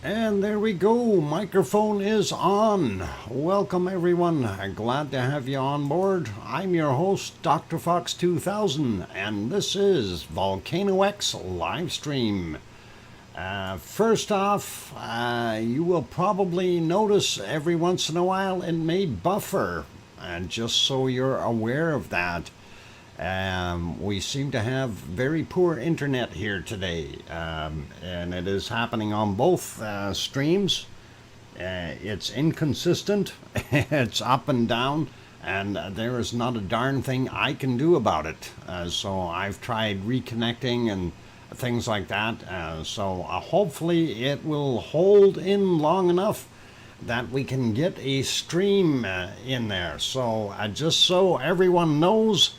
And there we go, microphone is on. Welcome everyone, glad to have you on board. I'm your host, DrFox2000, and this is VolcanoX live stream. First off, you will probably notice every once in a while it may buffer, and just so you're aware of that. We seem to have very poor internet here today, and it is happening on both streams. It's inconsistent, it's up and down, and there is not a darn thing I can do about it. So I've tried reconnecting and things like that, so hopefully it will hold in long enough that we can get a stream in there. So just so everyone knows,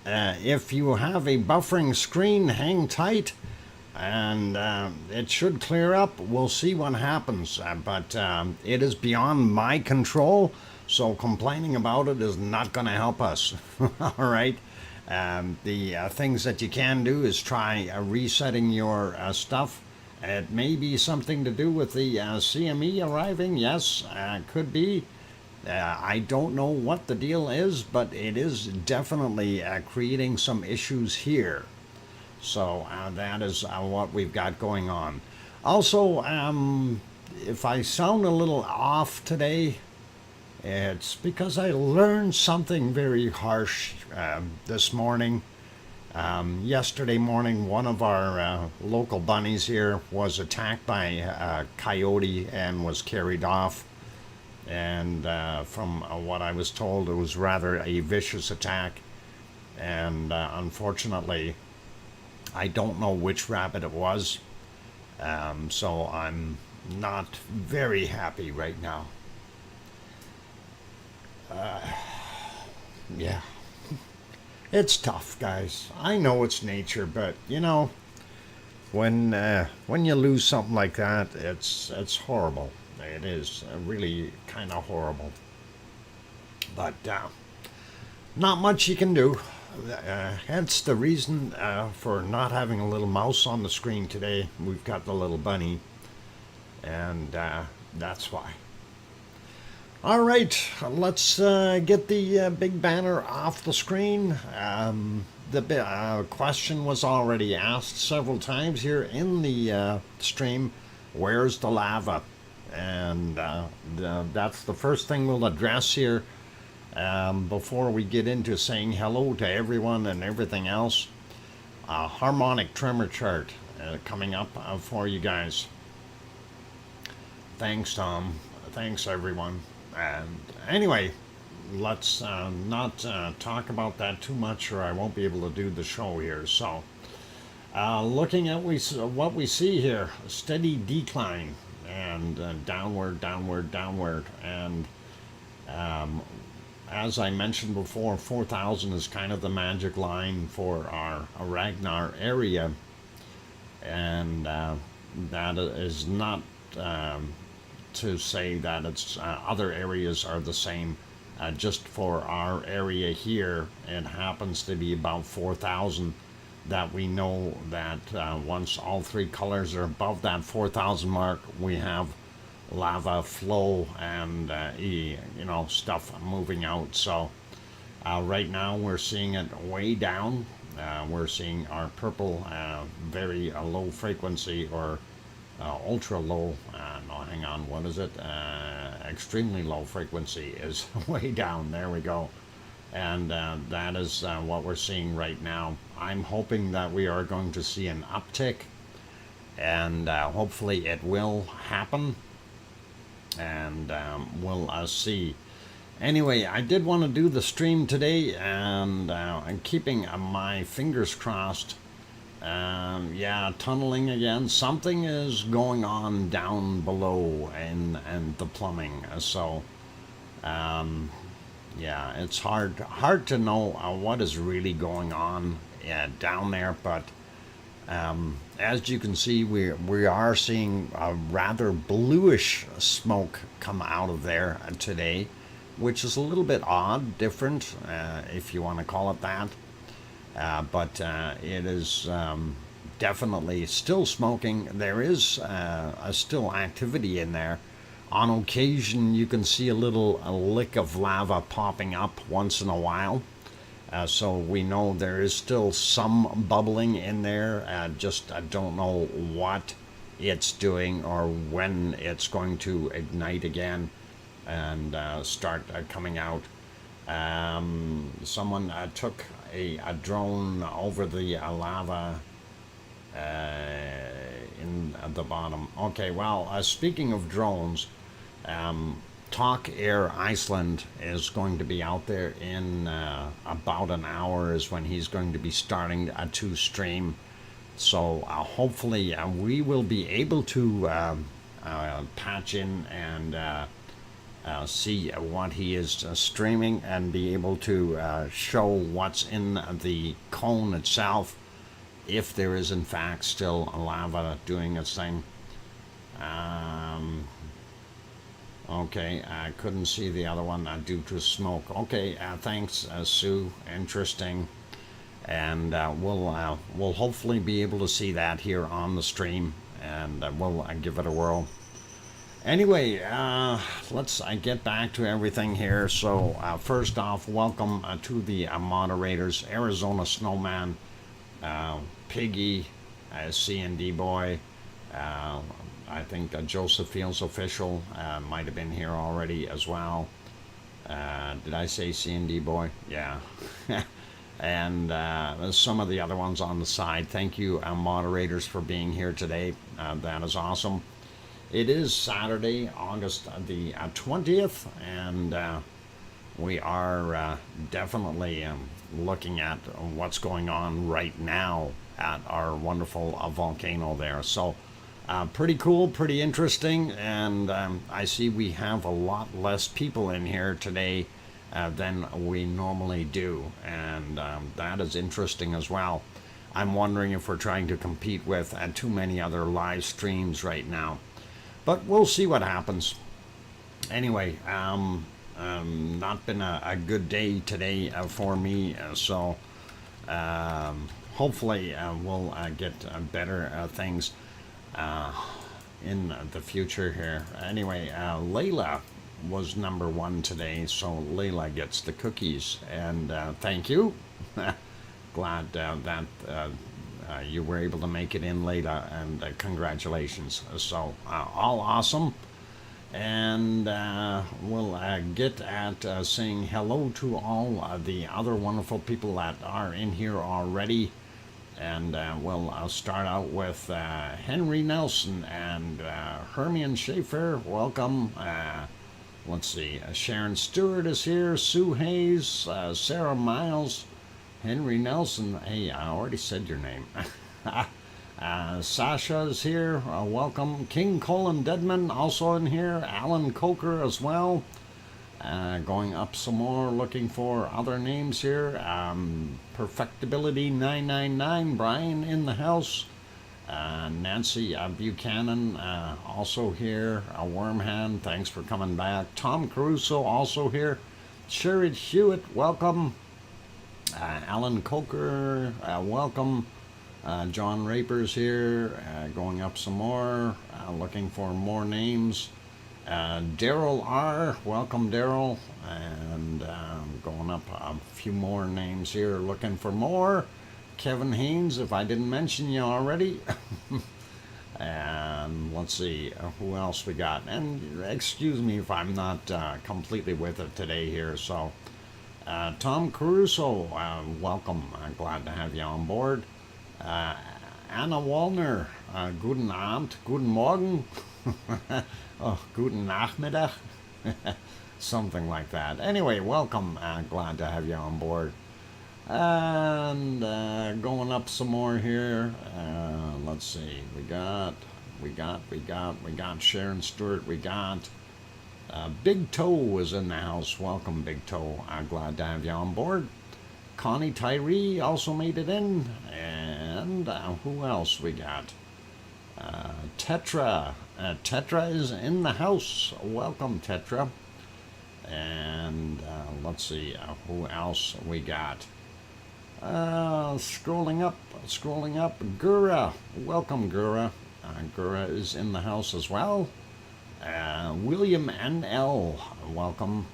if you have a buffering screen, hang tight, and it should clear up. We'll see what happens, but it is beyond my control, so complaining about it is not going to help us. All right. The things that you can do is try resetting your stuff. It may be something to do with the CME arriving. Yes, could be. I don't know what the deal is, but it is definitely creating some issues here. So that is what we've got going on. Also, if I sound a little off today, it's because I learned something very harsh this morning. Yesterday morning, one of our local bunnies here was attacked by a coyote and was carried off. And from what I was told, it was rather a vicious attack. And unfortunately, I don't know which rabbit it was. So I'm not very happy right now. Yeah. It's tough, guys. I know it's nature, but you know, when you lose something like that, it's horrible. It is really kind of horrible, but not much you can do. Hence the reason for not having a little mouse on the screen today. We've got the little bunny, and that's why. All right, let's get the big banner off the screen. The question was already asked several times here in the stream. Where's the lava? And that's the first thing we'll address here before we get into saying hello to everyone and everything else. Harmonic tremor chart coming up for you guys. Thanks, Tom. Thanks, everyone. And anyway, let's not talk about that too much, or I won't be able to do the show here. So, looking at what we see here, a steady decline. And downward, and as I mentioned before, 4,000 is kind of the magic line for our Ragnar area, and that is not to say that it's other areas are the same. Just for our area here, it happens to be about 4,000. That we know that once all three colors are above that 4,000 mark, we have lava flow and stuff moving out. So right now we're seeing it way down. We're seeing our purple very low frequency, or ultra low. No, hang on, what is it? Extremely low frequency is way down. There we go. And that is what we're seeing right now. I'm hoping that we are going to see an uptick, and hopefully it will happen, and we'll see. Anyway, I did want to do the stream today, and I'm keeping my fingers crossed. Yeah, tunneling again. Something is going on down below and the plumbing. So yeah, it's hard to know what is really going on down there, but as you can see, we are seeing a rather bluish smoke come out of there today, which is a little bit odd, different, if you want to call it that, but it is definitely still smoking. There is still activity in there. On occasion, you can see a lick of lava popping up once in a while. So we know there is still some bubbling in there. Just I don't know what it's doing or when it's going to ignite again and start coming out. Someone took a drone over the lava in the bottom. Okay, well, speaking of drones, Talk Air Iceland is going to be out there in about an hour is when he's going to be starting to stream. So hopefully we will be able to patch in and see what he is streaming and be able to show what's in the cone itself, if there is in fact still lava doing its thing. Okay, I couldn't see the other one due to smoke. Okay, thanks, Sue. Interesting. And we'll hopefully be able to see that here on the stream, and we'll give it a whirl. Anyway, let's get back to everything here. So first off, welcome to the moderators, Arizona Snowman, Piggy, C&D Boy, I think Joseph Fields Official might have been here already as well. Did I say C&D Boy? Yeah. And some of the other ones on the side. Thank you, moderators, for being here today. That is awesome. It is Saturday, August the 20th, and we are definitely looking at what's going on right now at our wonderful volcano there. So pretty cool, pretty interesting, and I see we have a lot less people in here today than we normally do, and that is interesting as well. I'm wondering if we're trying to compete with too many other live streams right now, but we'll see what happens. Anyway, not been a good day today for me, so hopefully we'll get better things in the future here. Anyway, Layla was number one today, so Layla gets the cookies, and thank you. Glad that you were able to make it in, Layla, and congratulations. So all awesome, and we'll get at saying hello to all the other wonderful people that are in here already. And we'll start out with Henry Nelson and Hermione Schaefer. Welcome. Let's see. Sharon Stewart is here. Sue Hayes, Sarah Miles, Henry Nelson. Hey, I already said your name. Sasha is here. Welcome. King Colin Deadman also in here. Alan Coker as well. Going up some more, looking for other names here. Perfectibility 999, Brian in the house. Nancy Buchanan also here. Wormhand, thanks for coming back. Tom Caruso also here. Sherry Hewitt, welcome. Alan Coker, welcome. John Raper's here. Going up some more, looking for more names. Daryl R, welcome Daryl, and going up a few more names here, looking for more. Kevin Haynes, if I didn't mention you already. And let's see who else we got, and excuse me if I'm not completely with it today here. So Tom Caruso, welcome, glad to have you on board. Anna Wallner, guten Abend, guten Morgen. Oh, guten Nachmittag. Something like that. Anyway, welcome. Glad to have you on board. And going up some more here. Let's see. We got Sharon Stewart. We got Big Toe is in the house. Welcome, Big Toe. Glad to have you on board. Connie Tyree also made it in. And who else we got? Tetra. Tetra is in the house. Welcome, Tetra. And let's see who else we got. Scrolling up, Gura. Welcome, Gura. Gura is in the house as well. William NL, welcome.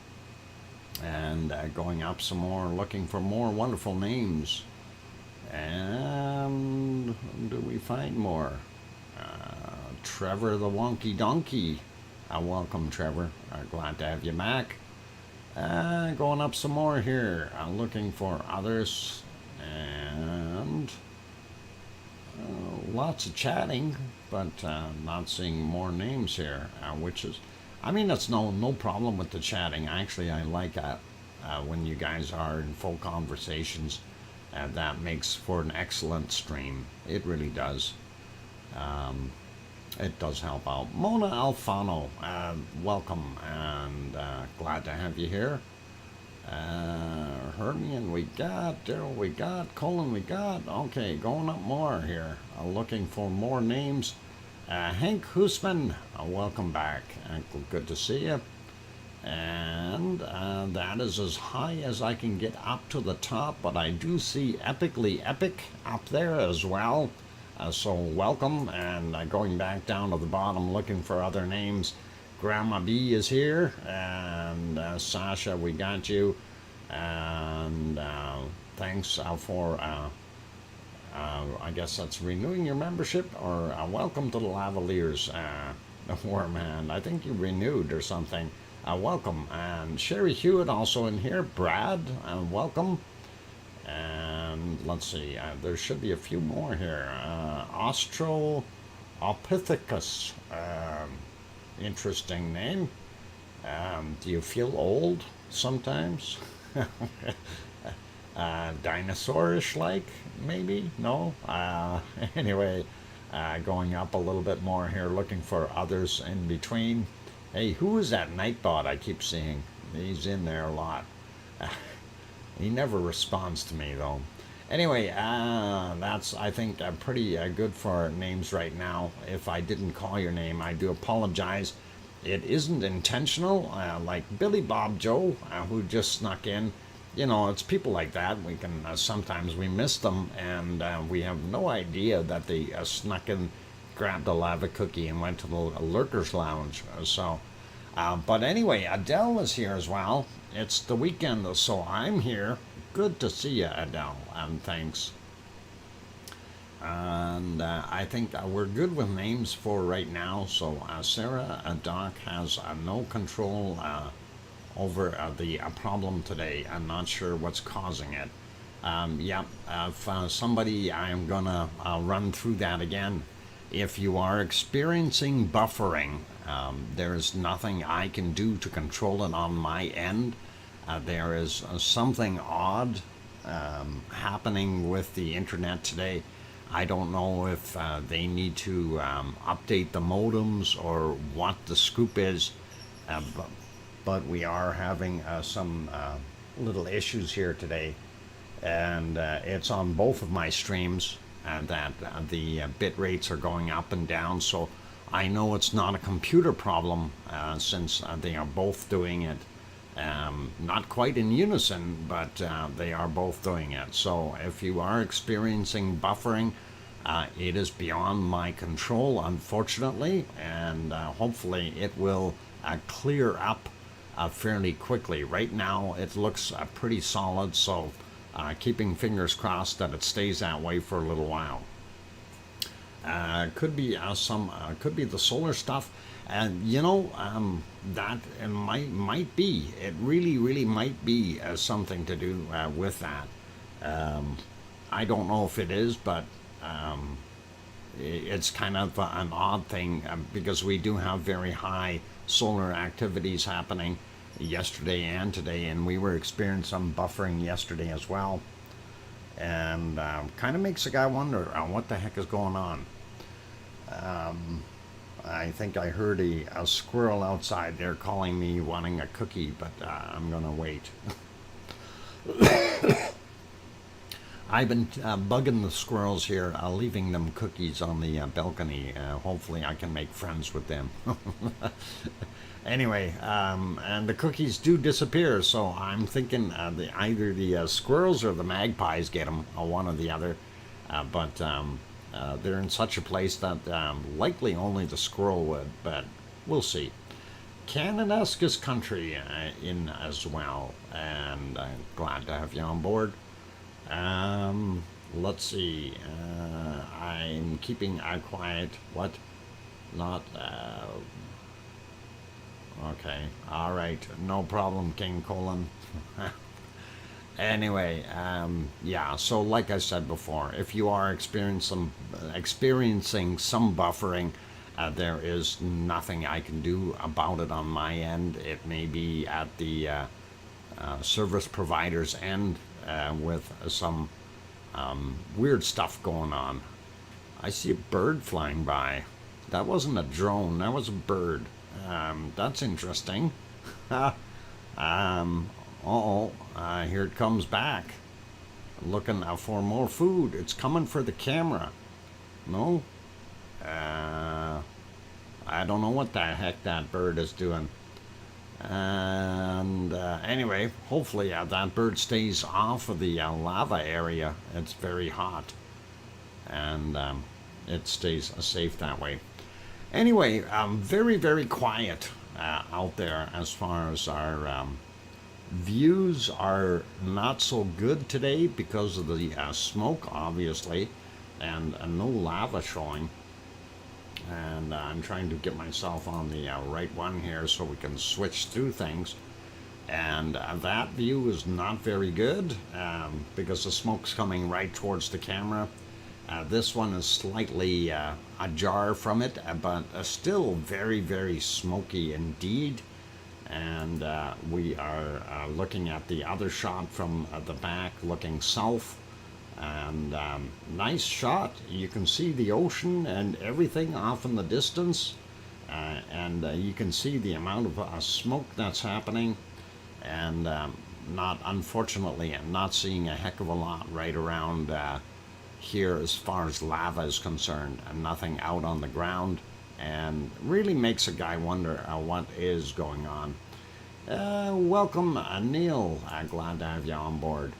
And going up some more, looking for more wonderful names. And do we find more? Trevor the Wonky Donkey. Welcome, Trevor. Glad to have you back. Going up some more here. Looking for others. And lots of chatting, but not seeing more names here, which is, I mean, it's no problem with the chatting. Actually, I like that when you guys are in full conversations. That makes for an excellent stream. It really does. It does help out. Mona Alfano, welcome, and glad to have you here. Hermione we got, Daryl we got, Colin we got. Okay, going up more here. Looking for more names. Hank Husman, welcome back. Good to see you. And that is as high as I can get up to the top, but I do see Epically Epic up there as well. So welcome, and going back down to the bottom looking for other names. Grandma B is here, and Sasha, we got you. And thanks for, I guess that's renewing your membership, or welcome to the Lavaliers, Warm Hand. I think you renewed or something. Welcome. And Sherry Hewitt also in here. Brad, welcome. And let's see, there should be a few more here. Australopithecus, interesting name. Do you feel old sometimes? Dinosaurish like, maybe? No? Anyway, going up a little bit more here, looking for others in between. Hey, who is that Nightbot I keep seeing? He's in there a lot. He never responds to me, though. Anyway, that's, I think, pretty good for names right now. If I didn't call your name, I do apologize. It isn't intentional, like Billy Bob Joe, who just snuck in. You know, it's people like that. We can, sometimes we miss them, and we have no idea that they snuck in, grabbed a lava cookie, and went to the Lurkers Lounge. But anyway, Adele is here as well. It's the weekend, so I'm here. Good to see you, Adele, and thanks. And I think we're good with names for right now. So Sarah Doc has no control over the problem today. I'm not sure what's causing it. If somebody, I'm gonna run through that again. If you are experiencing buffering, there is nothing I can do to control it on my end. There is something odd happening with the internet today. I don't know if they need to update the modems or what the scoop is, but we are having some little issues here today, and it's on both of my streams that the bit rates are going up and down. So I know it's not a computer problem since they are both doing it. Not quite in unison, but they are both doing it. So if you are experiencing buffering, it is beyond my control, unfortunately, and hopefully it will clear up fairly quickly. Right now it looks pretty solid, so keeping fingers crossed that it stays that way for a little while. Could be could be the solar stuff. And you know, that it might be. It really might be something to do with that. I don't know if it is, but it's kind of an odd thing because we do have very high solar activities happening yesterday and today, and we were experiencing some buffering yesterday as well. And kind of makes a guy wonder what the heck is going on. I think I heard a squirrel outside there calling me, wanting a cookie, but I'm gonna wait. I've been bugging the squirrels here, leaving them cookies on the balcony. Hopefully, I can make friends with them. Anyway, and the cookies do disappear, so I'm thinking either the squirrels or the magpies get them, one or the other. But they're in such a place that likely only the squirrel would, but we'll see. Canada's country in as well, and I'm glad to have you on board. Let's see. I'm keeping quiet. What? Not. Okay. All right. No problem, King Colon. Anyway, yeah. So, like I said before, if you are experiencing some buffering, there is nothing I can do about it on my end. It may be at the service provider's end with some weird stuff going on. I see a bird flying by. That wasn't a drone, that was a bird. That's interesting. Here it comes back. Looking for more food. It's coming for the camera. No? I don't know what the heck that bird is doing. And anyway, hopefully that bird stays off of the lava area. It's very hot. And it stays safe that way. Anyway, very, very quiet out there as far as our views are not so good today because of the smoke, obviously, and no lava showing. And I'm trying to get myself on the right one here so we can switch through things. And that view is not very good because the smoke's coming right towards the camera. This one is slightly ajar from it, but still very, very smoky indeed. And we are looking at the other shot from the back, looking south. And nice shot. You can see the ocean and everything off in the distance. And you can see the amount of smoke that's happening. And not, unfortunately, I'm not seeing a heck of a lot right around here as far as lava is concerned, and nothing out on the ground, and really makes a guy wonder what is going on. Welcome, Neil. Glad to have you on board.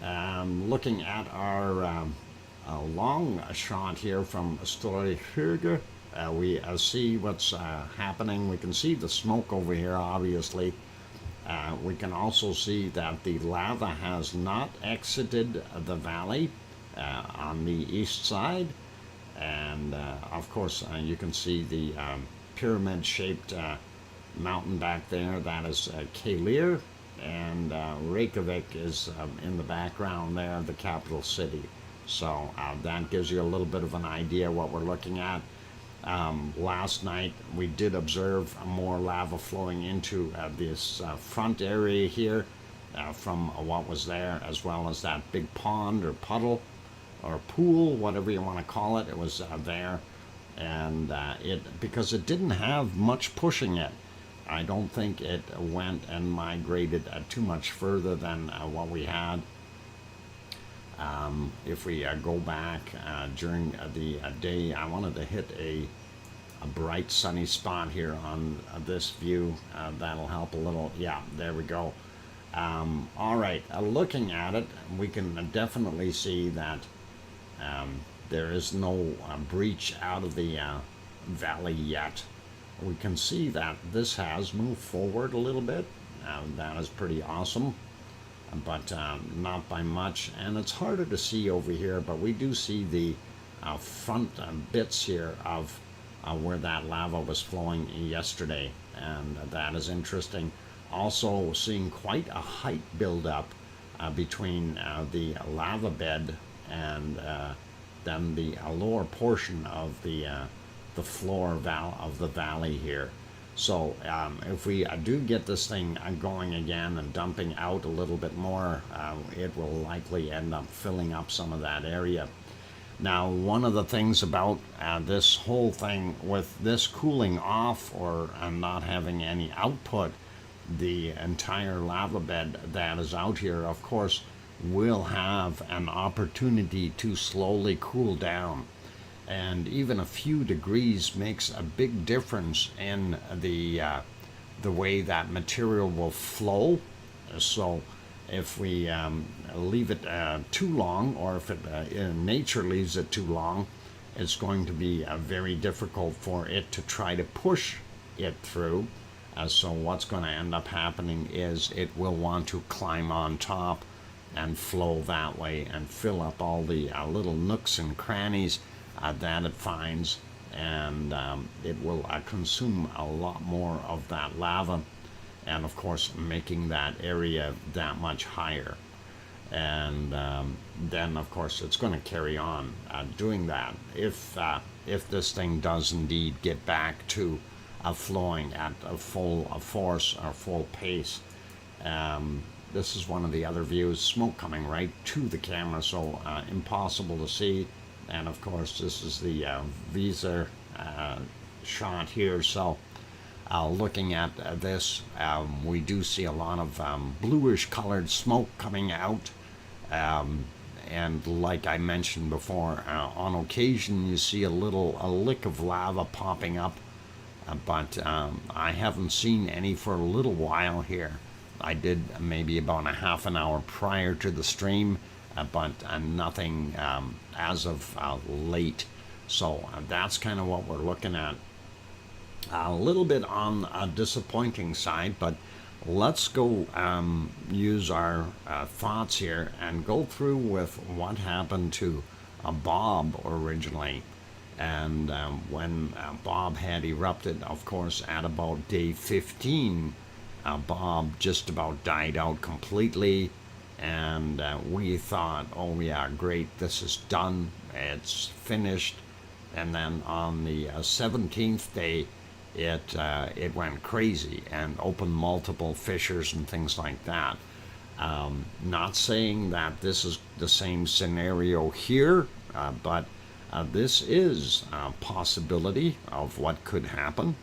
Looking at our long shot here from Storehöge, we see what's happening. We can see the smoke over here, obviously. We can also see that the lava has not exited the valley on the east side, and of course you can see the pyramid-shaped mountain back there. That is Kalir, and Reykjavik is in the background there, the capital city. So that gives you a little bit of an idea what we're looking at. Last night we did observe more lava flowing into this front area here from what was there, as well as that big pond or puddle or pool, whatever you want to call it. It was there, and because it didn't have much pushing it, I don't think it went and migrated too much further than what we had. If we go back during the day, I wanted to hit a bright sunny spot here on this view. That'll help a little. Yeah, there we go. All right, looking at it, we can definitely see that there is no breach out of the valley yet. We can see that this has moved forward a little bit. That is pretty awesome, but not by much. And it's harder to see over here, but we do see the front bits here of where that lava was flowing yesterday, and that is interesting. Also seeing quite a height buildup between the lava bed and then the lower portion of the floor of the valley here. So if we do get this thing going again and dumping out a little bit more, it will likely end up filling up some of that area. Now, one of the things about this whole thing with this cooling off or not having any output, the entire lava bed that is out here, of course, will have an opportunity to slowly cool down. And even a few degrees makes a big difference in the way that material will flow. So if we leave it too long, or if nature leaves it too long, it's going to be very difficult for it to try to push it through. So what's going to end up happening is it will want to climb on top and flow that way and fill up all the little nooks and crannies that it finds, and it will consume a lot more of that lava, and of course making that area that much higher. And then of course it's going to carry on doing that if this thing does indeed get back to flowing at a full force or full pace. This is one of the other views, smoke coming right to the camera, so impossible to see. And of course this is the visor shot here. So looking at this, we do see a lot of bluish colored smoke coming out. And like I mentioned before, on occasion you see a lick of lava popping up, but I haven't seen any for a little while here. I did maybe about a half an hour prior to the stream, but nothing as of late. So that's kind of what we're looking at. A little bit on a disappointing side, but let's go use our thoughts here and go through with what happened to Bob originally. And when Bob had erupted, of course, at about day 15, Bob just about died out completely. And we thought, oh yeah, great, this is done, it's finished. And then on the 17th day, it went crazy and opened multiple fissures and things like that. Not saying that this is the same scenario here, but this is a possibility of what could happen,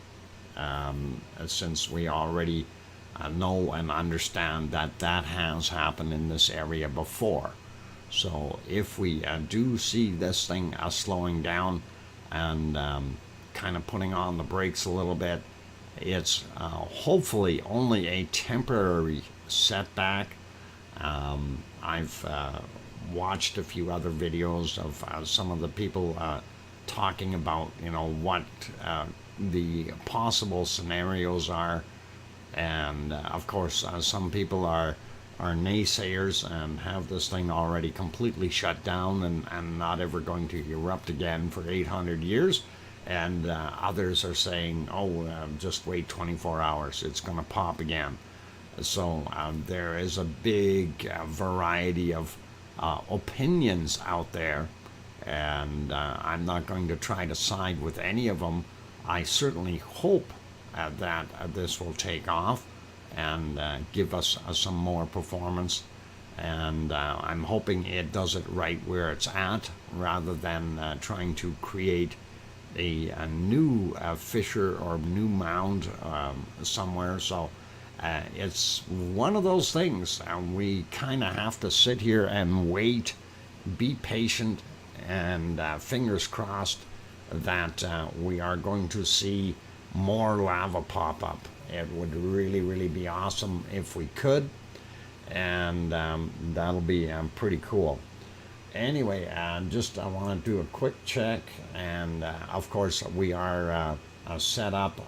since we already know and understand that that has happened in this area before. So if we do see this thing slowing down and kind of putting on the brakes a little bit, it's hopefully only a temporary setback. I've watched a few other videos of some of the people talking about, you know, what the possible scenarios are. And of course some people are naysayers and have this thing already completely shut down and not ever going to erupt again for 800 years. And others are saying, oh, just wait 24 hours, it's going to pop again. So there is a big variety of opinions out there, and I'm not going to try to side with any of them. I certainly hope that this will take off and give us some more performance, and I'm hoping it does it right where it's at, rather than trying to create a new fissure or new mound somewhere. So it's one of those things, we kind of have to sit here and wait, be patient, and fingers crossed that we are going to see more lava pop up. It would really, really be awesome if we could, and that'll be pretty cool. Anyway, I want to do a quick check, and of course we are set up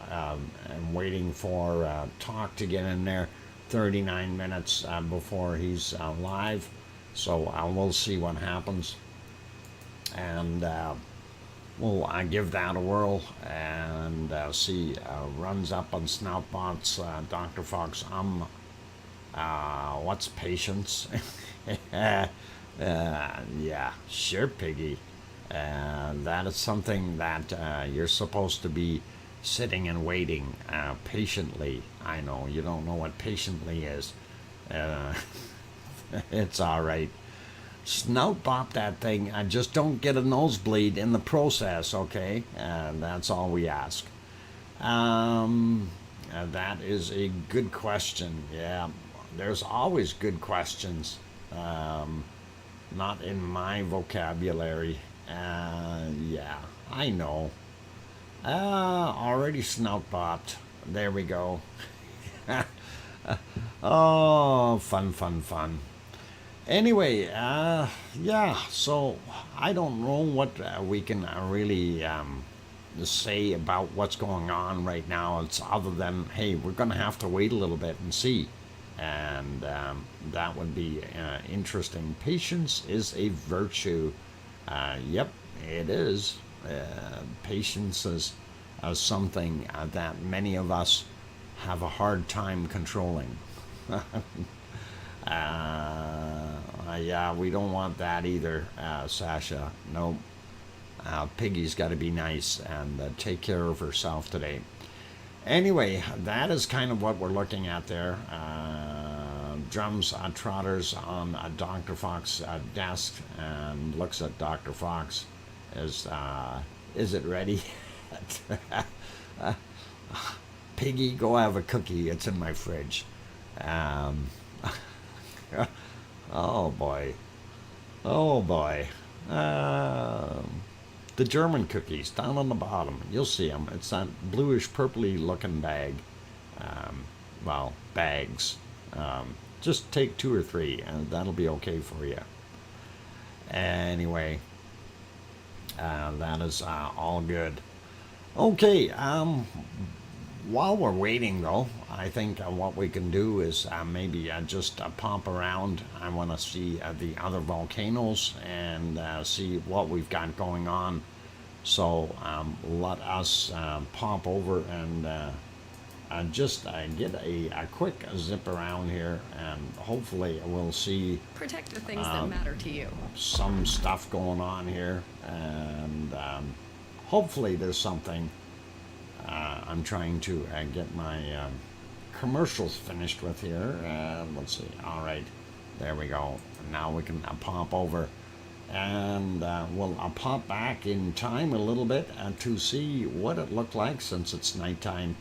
and waiting for Talk to get in there 39 minutes before he's live, so we'll see what happens, and we'll give that a whirl and see. Runs up on Snoutbots, Dr. Fox, what's patience? Yeah, sure, Piggy. That is something that you're supposed to be sitting and waiting patiently. I know you don't know what patiently is. It's all right. Snout bop that thing. Just don't get a nosebleed in the process, okay? That's all we ask. That is a good question. Yeah, there's always good questions. Not in my vocabulary. Yeah, I know. Already snout popped. There we go. Oh, fun, fun, fun. Anyway, yeah, so I don't know what we can really say about what's going on right now. It's other than, hey, we're going to have to wait a little bit and see. And that would be interesting. Patience is a virtue. Yep, it is. Patience is something that many of us have a hard time controlling. Yeah, we don't want that either, Sasha. No, Piggy's got to be nice and take care of herself today. Anyway, that is kind of what we're looking at there. Drums trotters on Dr. Fox's desk and looks at Dr. Fox. Is it ready? Piggy, go have a cookie. It's in my fridge. Oh boy. Oh boy. The German cookies down on the bottom. You'll see them. It's that bluish purpley looking bag. Well, bags. Just take 2 or 3 and that'll be okay for you. Anyway, that is all good. Okay, while we're waiting though, I think what we can do is maybe just pump around. I want to see the other volcanoes and see what we've got going on. So let us pump over and just get a quick zip around here, and hopefully we'll see protect the things that matter to you. Some stuff going on here, and hopefully there's something. I'm trying to get my commercials finished with here. Let's see. All right, there we go. Now we can pop over, and we'll pop back in time a little bit to see what it looked like since it's nighttime.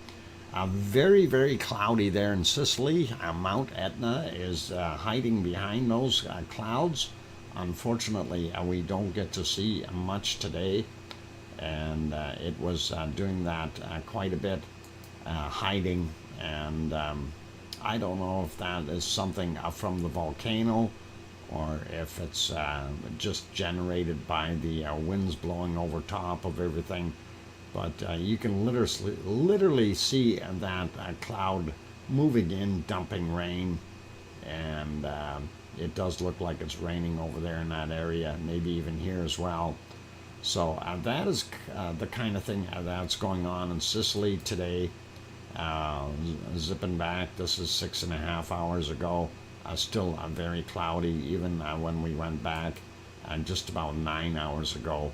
Very, very cloudy there in Sicily. Mount Etna is hiding behind those clouds. Unfortunately, we don't get to see much today. And it was doing that quite a bit, hiding, and I don't know if that is something from the volcano or if it's just generated by the winds blowing over top of everything, but you can literally see that cloud moving in, dumping rain, and it does look like it's raining over there in that area, maybe even here as well. So that is the kind of thing that's going on in Sicily today. Zipping back, this is 6.5 hours ago. Still very cloudy, even when we went back just about 9 hours ago.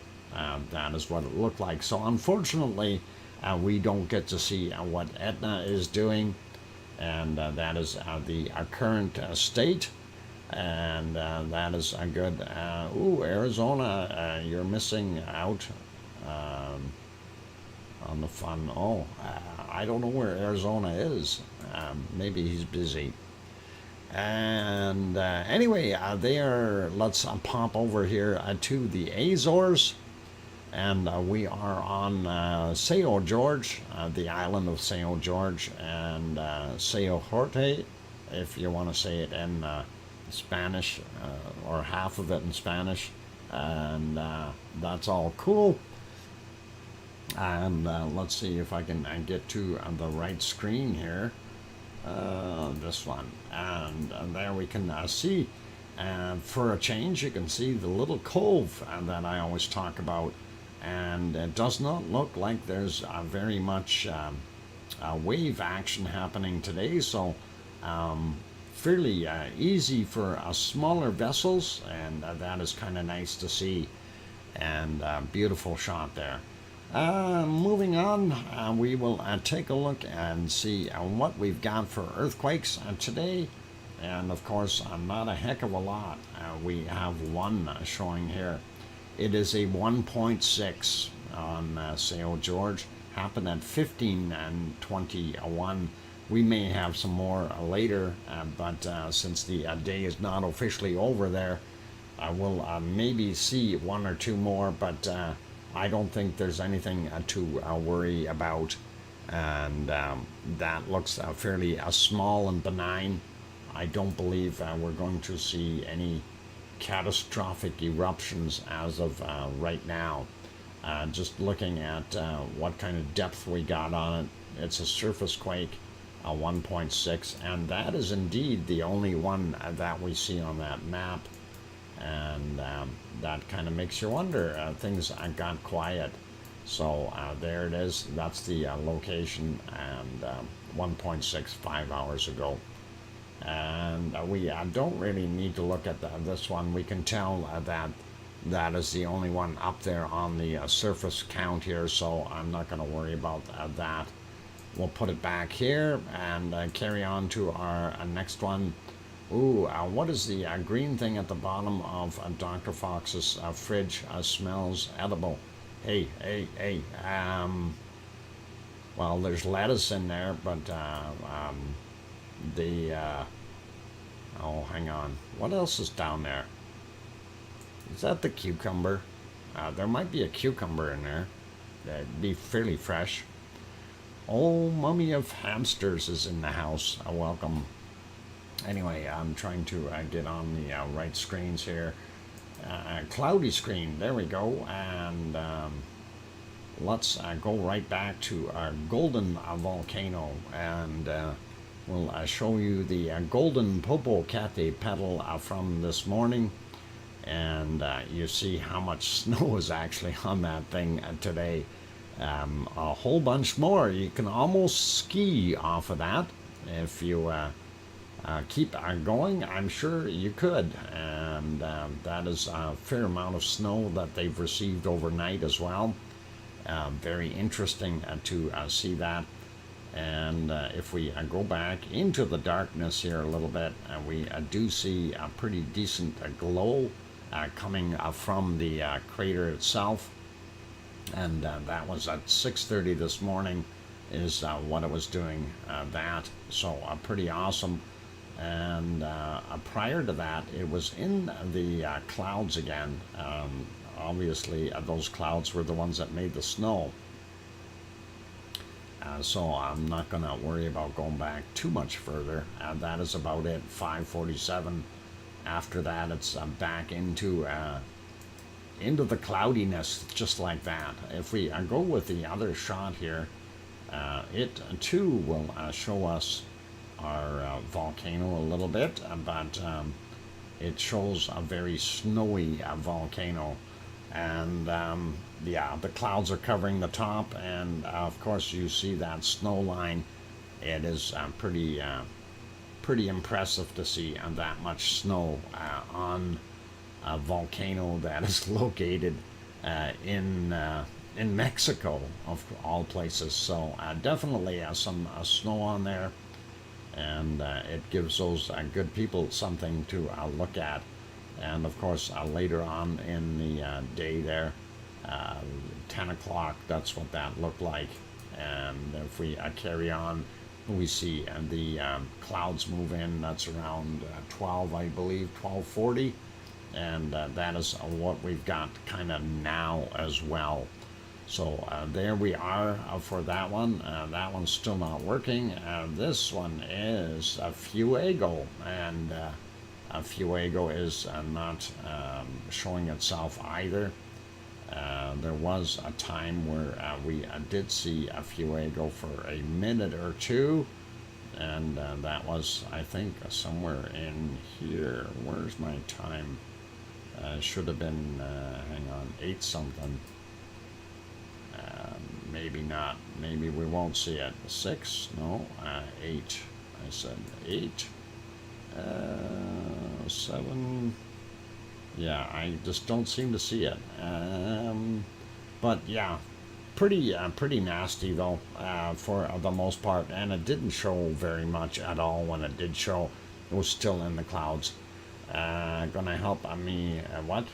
That is what it looked like. So unfortunately, we don't get to see what Etna is doing, and that is the current state. And that is a good. Arizona, you're missing out on the fun. Oh, I don't know where Arizona is. Maybe he's busy. And anyway, let's pop over here to the Azores, and we are on Sao Jorge, the island of Sao Jorge, and Sao Jorge, if you want to say it in Spanish, or half of it in Spanish, and that's all cool. And let's see if I can get to the right screen here, this one, and there we can see, for a change, you can see the little cove that I always talk about, and it does not look like there's very much wave action happening today, so fairly easy for smaller vessels, and that is kind of nice to see, and beautiful shot there. Moving on, we will take a look and see what we've got for earthquakes today, and of course not a heck of a lot. We have one showing here. It is a 1.6 on Sao Jorge, happened at 15 and 21 We may have some more later, but since the day is not officially over there, I will maybe see one or two more, but I don't think there's anything to worry about. And that looks fairly small and benign. I don't believe we're going to see any catastrophic eruptions as of right now. Just looking at what kind of depth we got on it, it's a surface quake, 1.6, and that is indeed the only one that we see on that map. And that kind of makes you wonder. Things got quiet. So there it is. That's the location, and 1.6 5 hours ago. And we don't really need to look at this one. We can tell that that is the only one up there on the surface count here, so I'm not going to worry about that. We'll put it back here and carry on to our next one. Ooh, what is the green thing at the bottom of Dr. Fox's fridge? Smells edible. Hey. Well, there's lettuce in there, but oh, hang on. What else is down there? Is that the cucumber? There might be a cucumber in there. That'd be fairly fresh. Oh, mummy of hamsters is in the house. Welcome. Anyway, I'm trying to get on the right screens here. Cloudy screen, there we go. And let's go right back to our golden volcano, and we'll show you the golden Popocatépetl petal from this morning. And you see how much snow is actually on that thing today. A whole bunch more. You can almost ski off of that if you keep going. I'm sure you could. And that is a fair amount of snow that they've received overnight as well. Very interesting to see that. And if we go back into the darkness here a little bit, we do see a pretty decent glow coming from the crater itself. And that was at 6:30 this morning is what it was doing that. So pretty awesome. And prior to that, it was in the clouds again. Obviously, those clouds were the ones that made the snow. So I'm not going to worry about going back too much further. That is about it, 5:47. After that, it's back into the cloudiness, just like that. If we go with the other shot here, it too will show us our volcano a little bit, but it shows a very snowy volcano. And yeah, the clouds are covering the top, and of course you see that snow line. It is pretty impressive to see that much snow on a volcano that is located in Mexico, of all places. So definitely some snow on there, and it gives those good people something to look at. And of course, later on in the day there, 10 o'clock, that's what that looked like. And if we carry on, we see the clouds move in. That's around 12, I believe, 12:40. And that is what we've got kind of now as well. So there we are for that one. That one's still not working. This one is a Fuego, and Fuego is not showing itself either. There was a time where we did see a Fuego for a minute or two, and that was, I think, somewhere in here. Where's my time? Should have been, hang on, 8 something. Maybe not. Maybe we won't see it. 6? No, 8. I said 8. 7. Yeah, I just don't seem to see it. But yeah, pretty nasty though, for the most part. And it didn't show very much at all. When it did show, it was still in the clouds. Gonna help me, what?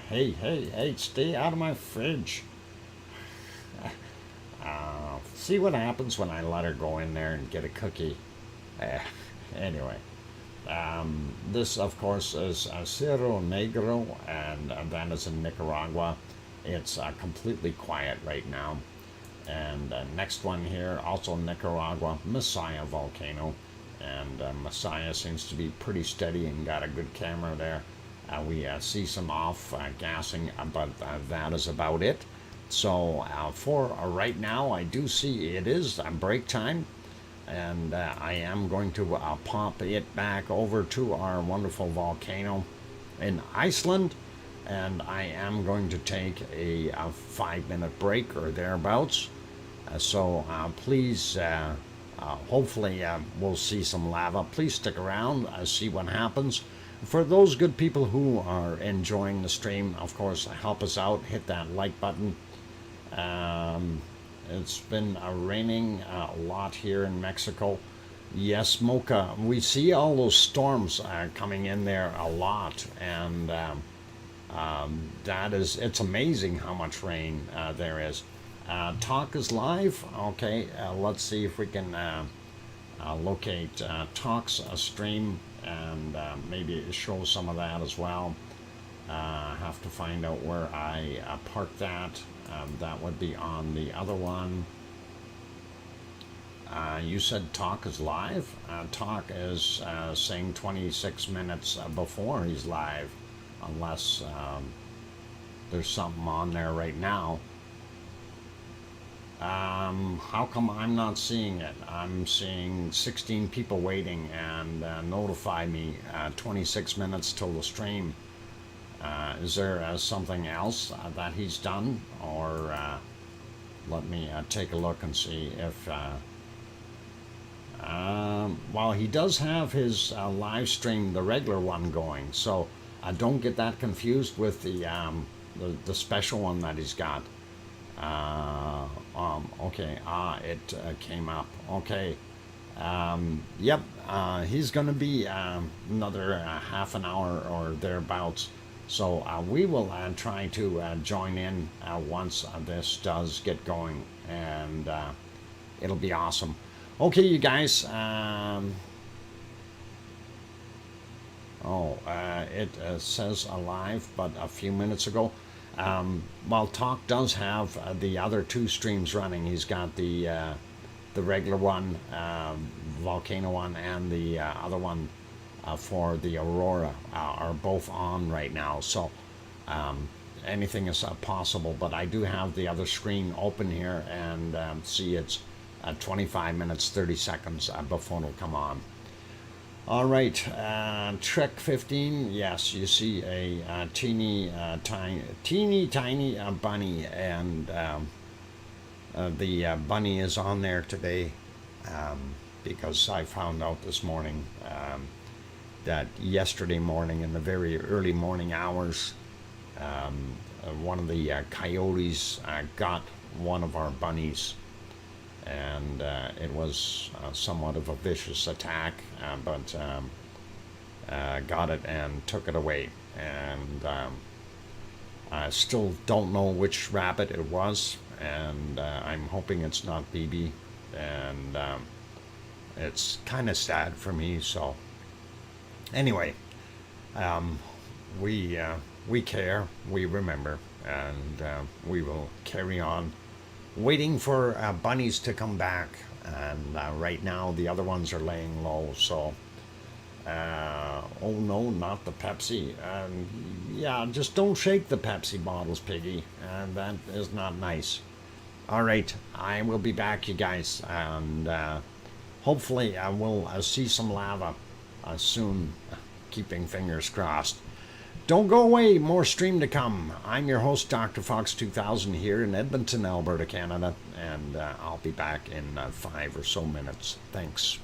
Hey, stay out of my fridge. see what happens when I let her go in there and get a cookie. Anyway, this of course is Cerro Negro, and that is in Nicaragua. It's completely quiet right now. And next one here, also Nicaragua, Messiah volcano. And Messiah seems to be pretty steady and got a good camera there. We see some off gassing, but that is about it. So for right now, I do see it is break time, and I am going to pop it back over to our wonderful volcano in Iceland, and I am going to take a 5-minute break or thereabouts. So please, hopefully we'll see some lava. Please stick around, see what happens. For those good people who are enjoying the stream, of course, help us out. Hit that like button. It's been raining a lot here in Mexico. Yes, Mocha, we see all those storms coming in there a lot, and it's amazing how much rain there is. Talk is live. Okay, let's see if we can locate Talk's stream and maybe show some of that as well. Have to find out where I parked that. That would be on the other one. You said Talk is live? Talk is saying 26 minutes before he's live, unless there's something on there right now. How come I'm not seeing it? I'm seeing 16 people waiting and notify me 26 minutes till the stream. Is there something else that he's done? Or let me take a look and see if... well, he does have his live stream, the regular one, going. So don't get that confused with the special one that he's got. Okay, it came up. Okay, yep, he's going to be another half an hour or thereabouts. So we will try to join in once this does get going, and it'll be awesome. Okay, you guys. It says alive, but a few minutes ago. While Talk does have the other two streams running, he's got the regular one, volcano one, and the other one for the Aurora are both on right now. So anything is possible, but I do have the other screen open here, and see it's 25 minutes 30 seconds before it'll come on. All right, Trek 15. Yes, you see a teeny tiny bunny, and the bunny is on there today because I found out this morning that yesterday morning in the very early morning hours, one of the coyotes got one of our bunnies. And it was somewhat of a vicious attack, but got it and took it away. And I still don't know which rabbit it was, and I'm hoping it's not BB. And it's kind of sad for me. So anyway, we care, we remember, and we will carry on. Waiting for bunnies to come back, and right now the other ones are laying low. So oh no, not the Pepsi. Yeah, just don't shake the Pepsi bottles, Piggy, and that is not nice. All right, I will be back, you guys, and hopefully I will see some lava soon, keeping fingers crossed. Don't go away, more stream to come. I'm your host, DrFox2000, here in Edmonton, Alberta, Canada, and I'll be back in 5 or so minutes. Thanks.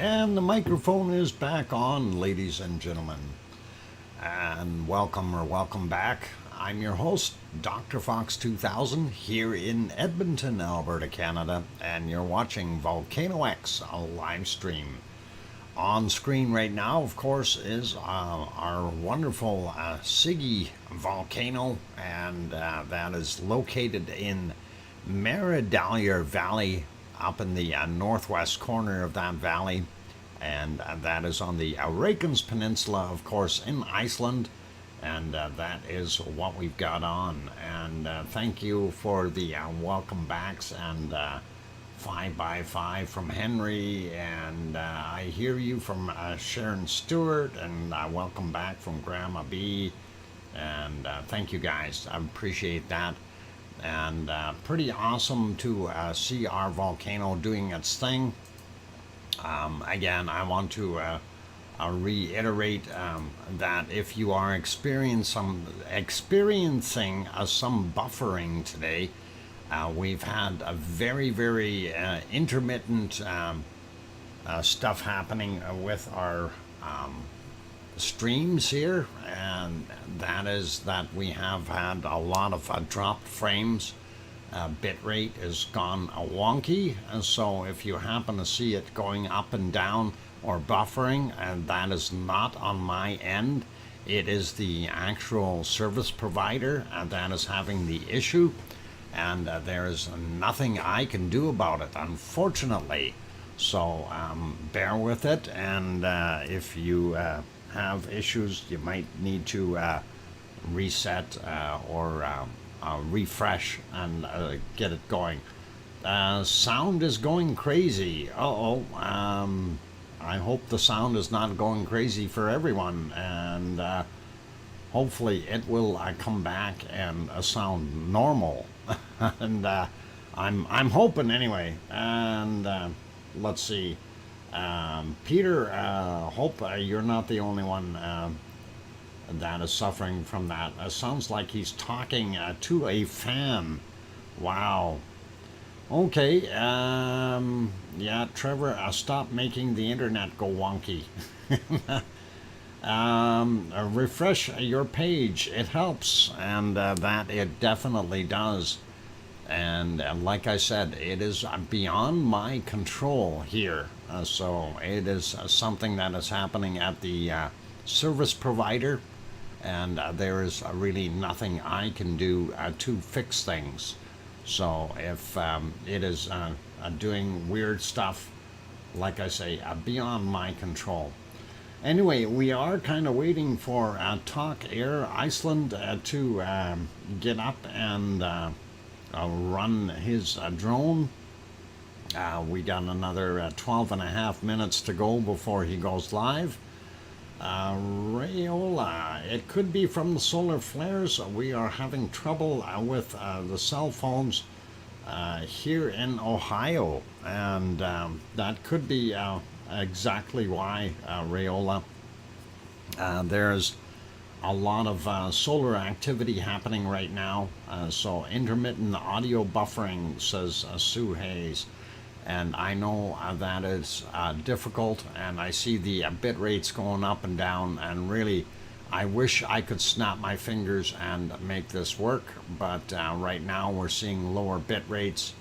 And the microphone is back on, ladies and gentlemen. And welcome back. I'm your host, DrFox2000, here in Edmonton, Alberta, Canada, and you're watching VolcanoX, a live stream. On screen right now, of course, is our wonderful Siggy volcano, and that is located in Maridalier Valley, up in the northwest corner of that valley, and that is on the Reykjanes Peninsula, of course, in Iceland, and that is what we've got on. And thank you for the welcome backs and 5x5 from Henry, and I hear you from Sharon Stewart, and welcome back from Grandma B, and thank you guys, I appreciate that. And pretty awesome to see our volcano doing its thing. Again, I want to reiterate that if you are experiencing some buffering today, we've had a very intermittent stuff happening with our streams here, and that is that we have had a lot of dropped frames. Bit rate has gone wonky, and so if you happen to see it going up and down or buffering, and that is not on my end, it is the actual service provider that is having the issue, and there is nothing I can do about it, unfortunately. So bear with it, and if you have issues, you might need to reset or refresh and get it going. Sound is going crazy. I hope the sound is not going crazy for everyone, and hopefully it will come back and sound normal. And I'm hoping anyway. And let's see. Peter, hope you're not the only one that is suffering from that. Sounds like he's talking to a fan. Wow. Okay, yeah, Trevor, stop making the internet go wonky. Refresh your page, it helps, and that it definitely does. And like I said, it is beyond my control here. So it is something that is happening at the service provider, and there is really nothing I can do to fix things. So if it is doing weird stuff, like I say, beyond my control. Anyway, we are kind of waiting for Talk Air Iceland to get up and run his drone. We got another 12 and a half minutes to go before he goes live. Rayola, it could be from the solar flares. We are having trouble with the cell phones here in Ohio, and that could be exactly why, Rayola. There's a lot of solar activity happening right now, so intermittent audio buffering, says Sue Hayes. And I know that is difficult, and I see the bit rates going up and down, and really I wish I could snap my fingers and make this work, but right now we're seeing lower bit rates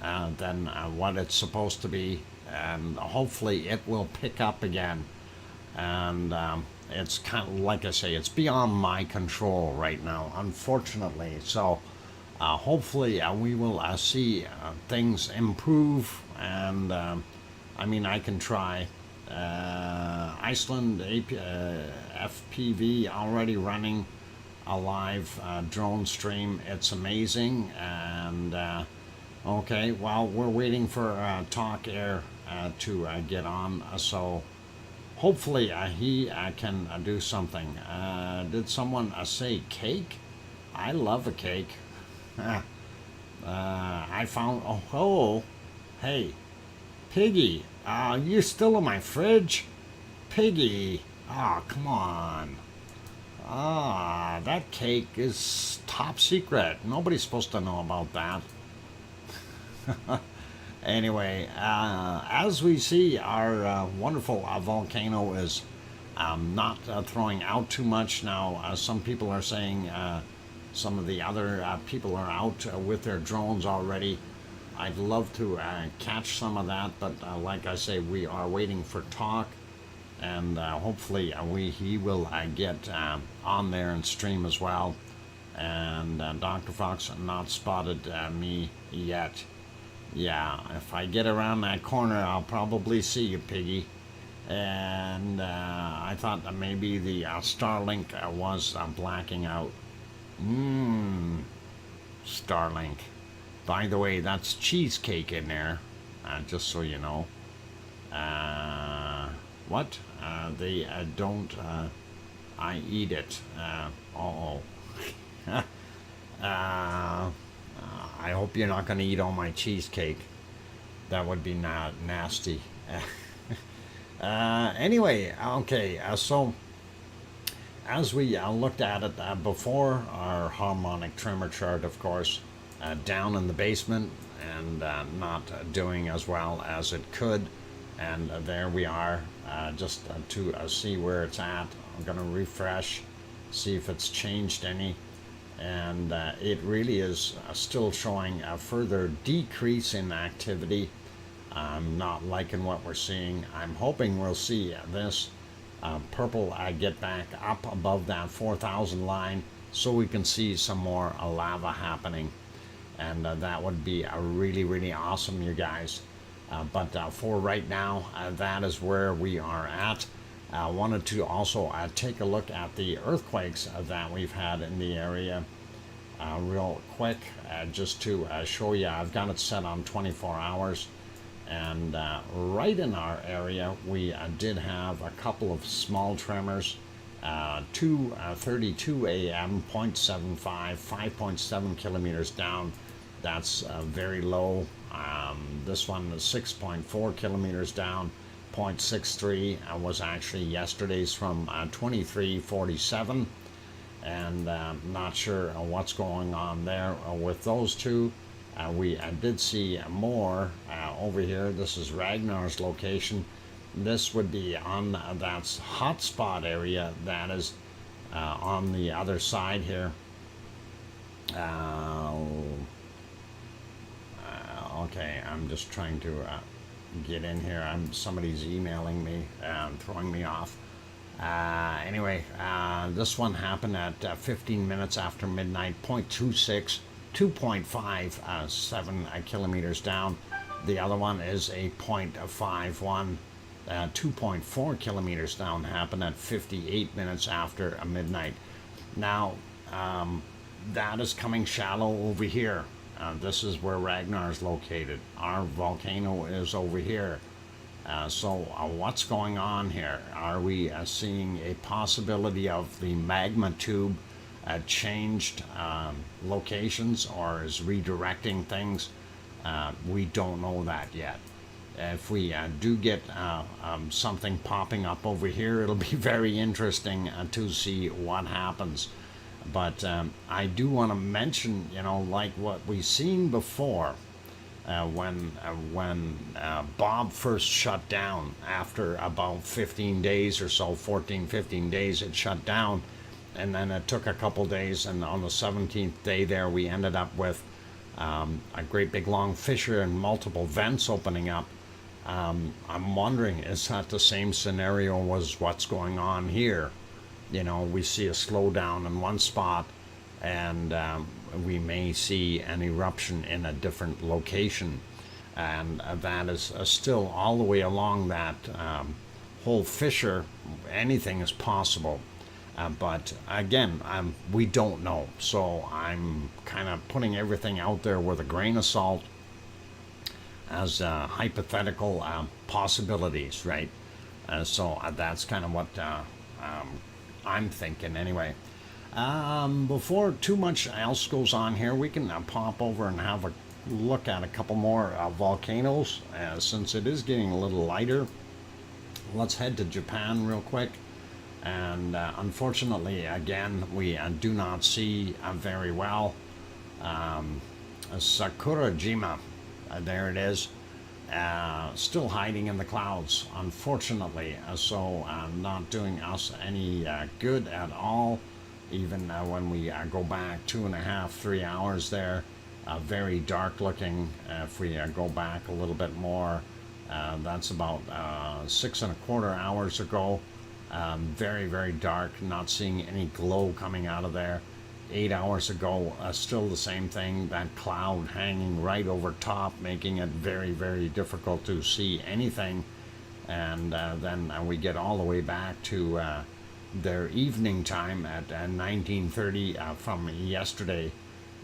than what it's supposed to be, and hopefully it will pick up again. And it's kind of, like I say, it's beyond my control right now, unfortunately. So hopefully we will see things improve, and I mean, I can try. Iceland FPV already running a live drone stream. It's amazing. And okay, well, we're waiting for Talk Air to get on, so hopefully he can do something. Did someone say cake? I love a cake. I found, oh, hey, Piggy, you still in my fridge? Piggy, come on. That cake is top secret. Nobody's supposed to know about that. Anyway, as we see, our wonderful volcano is not throwing out too much now. Some people are saying some of the other people are out with their drones already. I'd love to catch some of that, but like I say, we are waiting for talk, and hopefully he will get on there and stream as well. And Dr. Fox not spotted me yet. Yeah, if I get around that corner, I'll probably see you, Piggy. And I thought that maybe the Starlink was blacking out. Starlink. By the way, that's cheesecake in there, just so you know. What? They don't, I eat it. I hope you're not going to eat all my cheesecake. That would be nasty. Anyway, okay, so as we looked at it before, our harmonic tremor chart, of course, down in the basement and not doing as well as it could. And there we are, just to see where it's at. I'm going to refresh, see if it's changed any. And it really is still showing a further decrease in activity. I'm not liking what we're seeing. I'm hoping we'll see this purple get back up above that 4,000 line so we can see some more lava happening. And that would be really, really awesome, you guys. But for right now, that is where we are at. I wanted to also take a look at the earthquakes that we've had in the area real quick, just to show you. I've got it set on 24 hours. And right in our area, we did have a couple of small tremors. 2:32 a.m., 0.75, 5.7 kilometers down. That's very low. This one is 6.4 kilometers down. 0.63 was actually yesterday's from 23:47. And not sure what's going on there with those two. We did see more over here. This is Ragnar's location. This would be on that hotspot area that is on the other side here. Okay, I'm just trying to get in here. Somebody's emailing me and throwing me off. Anyway, this one happened at 15 minutes after midnight, 0.26, 2.57 kilometers down. The other one is a 0.51, 2.4 kilometers down, happened at 58 minutes after midnight. Now, that is coming shallow over here. This is where Ragnar is located. Our volcano is over here. So what's going on here? Are we seeing a possibility of the magma tube changed locations, or is redirecting things? We don't know that yet. If we do get something popping up over here, it'll be very interesting to see what happens. But I do want to mention, like what we've seen before, when Bob first shut down. After about 15 days or so, 14, 15 days, it shut down. And then it took a couple days, and on the 17th day there, we ended up with a great big long fissure and multiple vents opening up. I'm wondering, is that the same scenario as what's going on here? We see a slowdown in one spot, and we may see an eruption in a different location. And that is still all the way along that whole fissure. Anything is possible. But again, we don't know. So I'm kind of putting everything out there with a grain of salt as hypothetical possibilities, right? So that's kind of what I'm thinking anyway. Before too much else goes on here, we can pop over and have a look at a couple more volcanoes, since it is getting a little lighter. Let's head to Japan real quick. And unfortunately, again, we do not see very well. Sakurajima, there it is. still hiding in the clouds, unfortunately, so not doing us any good at all, even when we go back 2.5, 3 hours there. Very dark looking. If we go back a little bit more, that's about 6.25 hours ago. Very, very dark, not seeing any glow coming out of there. 8 hours ago, still the same thing, that cloud hanging right over top, making it very, very difficult to see anything. And then we get all the way back to their evening time at 1930 from yesterday.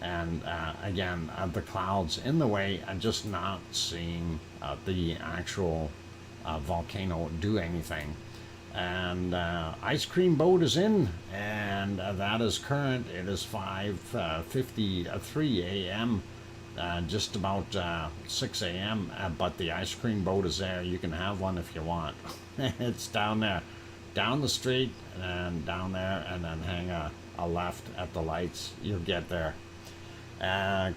And again, the clouds in the way, and just not seeing the actual volcano do anything. And ice cream boat is in, and that is current. It is 5:53 a.m., just about 6 a.m., but the ice cream boat is there. You can have one if you want. It's down there, down the street, and down there, and then hang a left at the lights. You'll get there.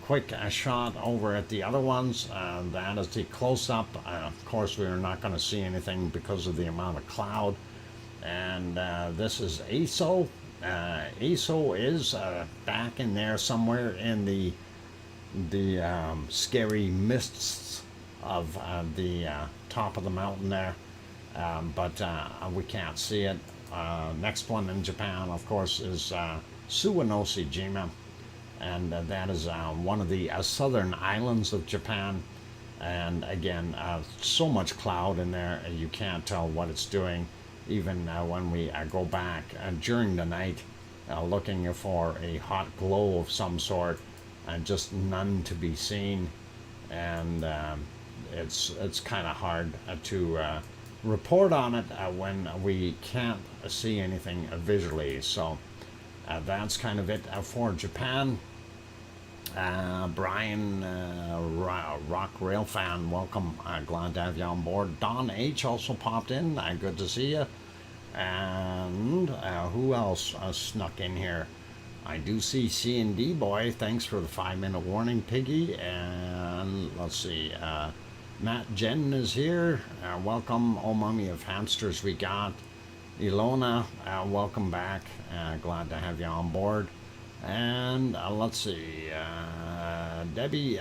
Quick shot over at the other ones. That is the close-up. Of course, we are not going to see anything because of the amount of cloud. And this is ASO. ASO is back in there somewhere in the scary mists of the top of the mountain there. But we can't see it. Next one in Japan, of course, is Suwanoshi-jima. And that is one of the southern islands of Japan. And again, so much cloud in there, you can't tell what it's doing. Even when we go back during the night, looking for a hot glow of some sort, and just none to be seen. And it's kind of hard to report on it when we can't see anything visually. So that's kind of it for Japan. Brian, Rock Rail fan, welcome. Glad to have you on board. Don H also popped in. Good to see you. And who else snuck in here? I do see C&D Boy. Thanks for the 5-minute warning, Piggy. And let's see. Matt Jen is here. Welcome. Oh, mummy of hamsters we got. Ilona, welcome back. Glad to have you on board. And let's see, Debbie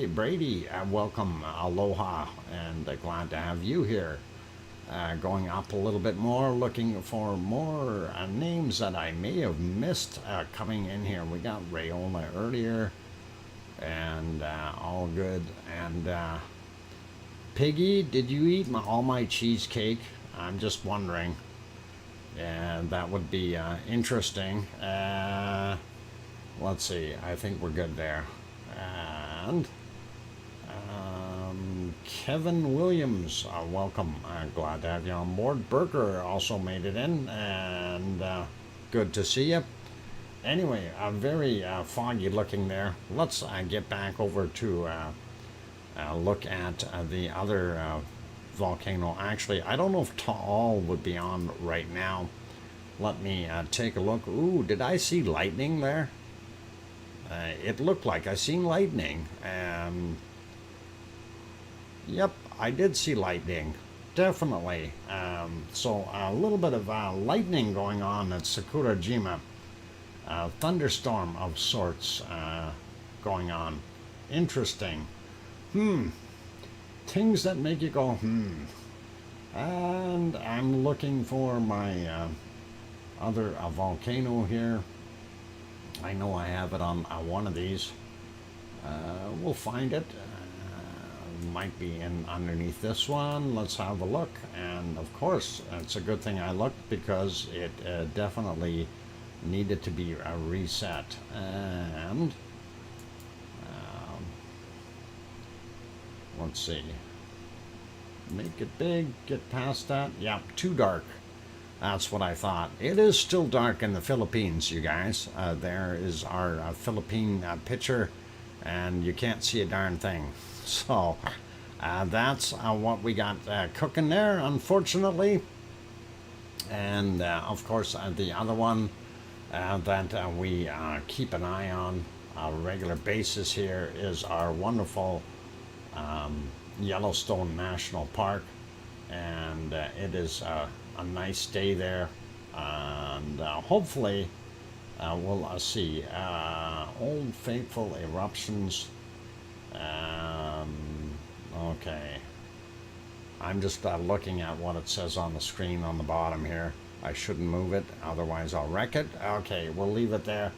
Brady, welcome, aloha, and glad to have you here. Going up a little bit more, looking for more names that I may have missed coming in here. We got Rayola earlier, and all good. And Piggy, did you eat all my cheesecake? I'm just wondering. And that would be interesting. Let's see, I think we're good there. And Kevin Williams, welcome. Glad to have you on board. Berker also made it in, and good to see you. Anyway, very foggy looking there. Let's get back over to look at the other volcano. Actually, I don't know if Taal would be on right now. Let me take a look. Ooh, did I see lightning there? It looked like I seen lightning. Yep, I did see lightning. Definitely. So a little bit of lightning going on at Sakurajima. Thunderstorm of sorts going on. Interesting. Things that make you go, And I'm looking for my other volcano here. I know I have it on one of these. We'll find it. Might be in underneath this one. Let's have a look. And of course, it's a good thing I looked, because it definitely needed to be reset. And let's see. Make it big. Get past that. Yep, too dark. That's what I thought. It is still dark in the Philippines, you guys. There is our Philippine picture, and you can't see a darn thing. So that's what we got cooking there, unfortunately. And of course, the other one that we keep an eye on a regular basis here is our wonderful Yellowstone National Park, and it is a nice day there, and hopefully we'll see Old Faithful eruptions. Okay, I'm just looking at what it says on the screen on the bottom here. I shouldn't move it, otherwise I'll wreck it. Okay, we'll leave it there.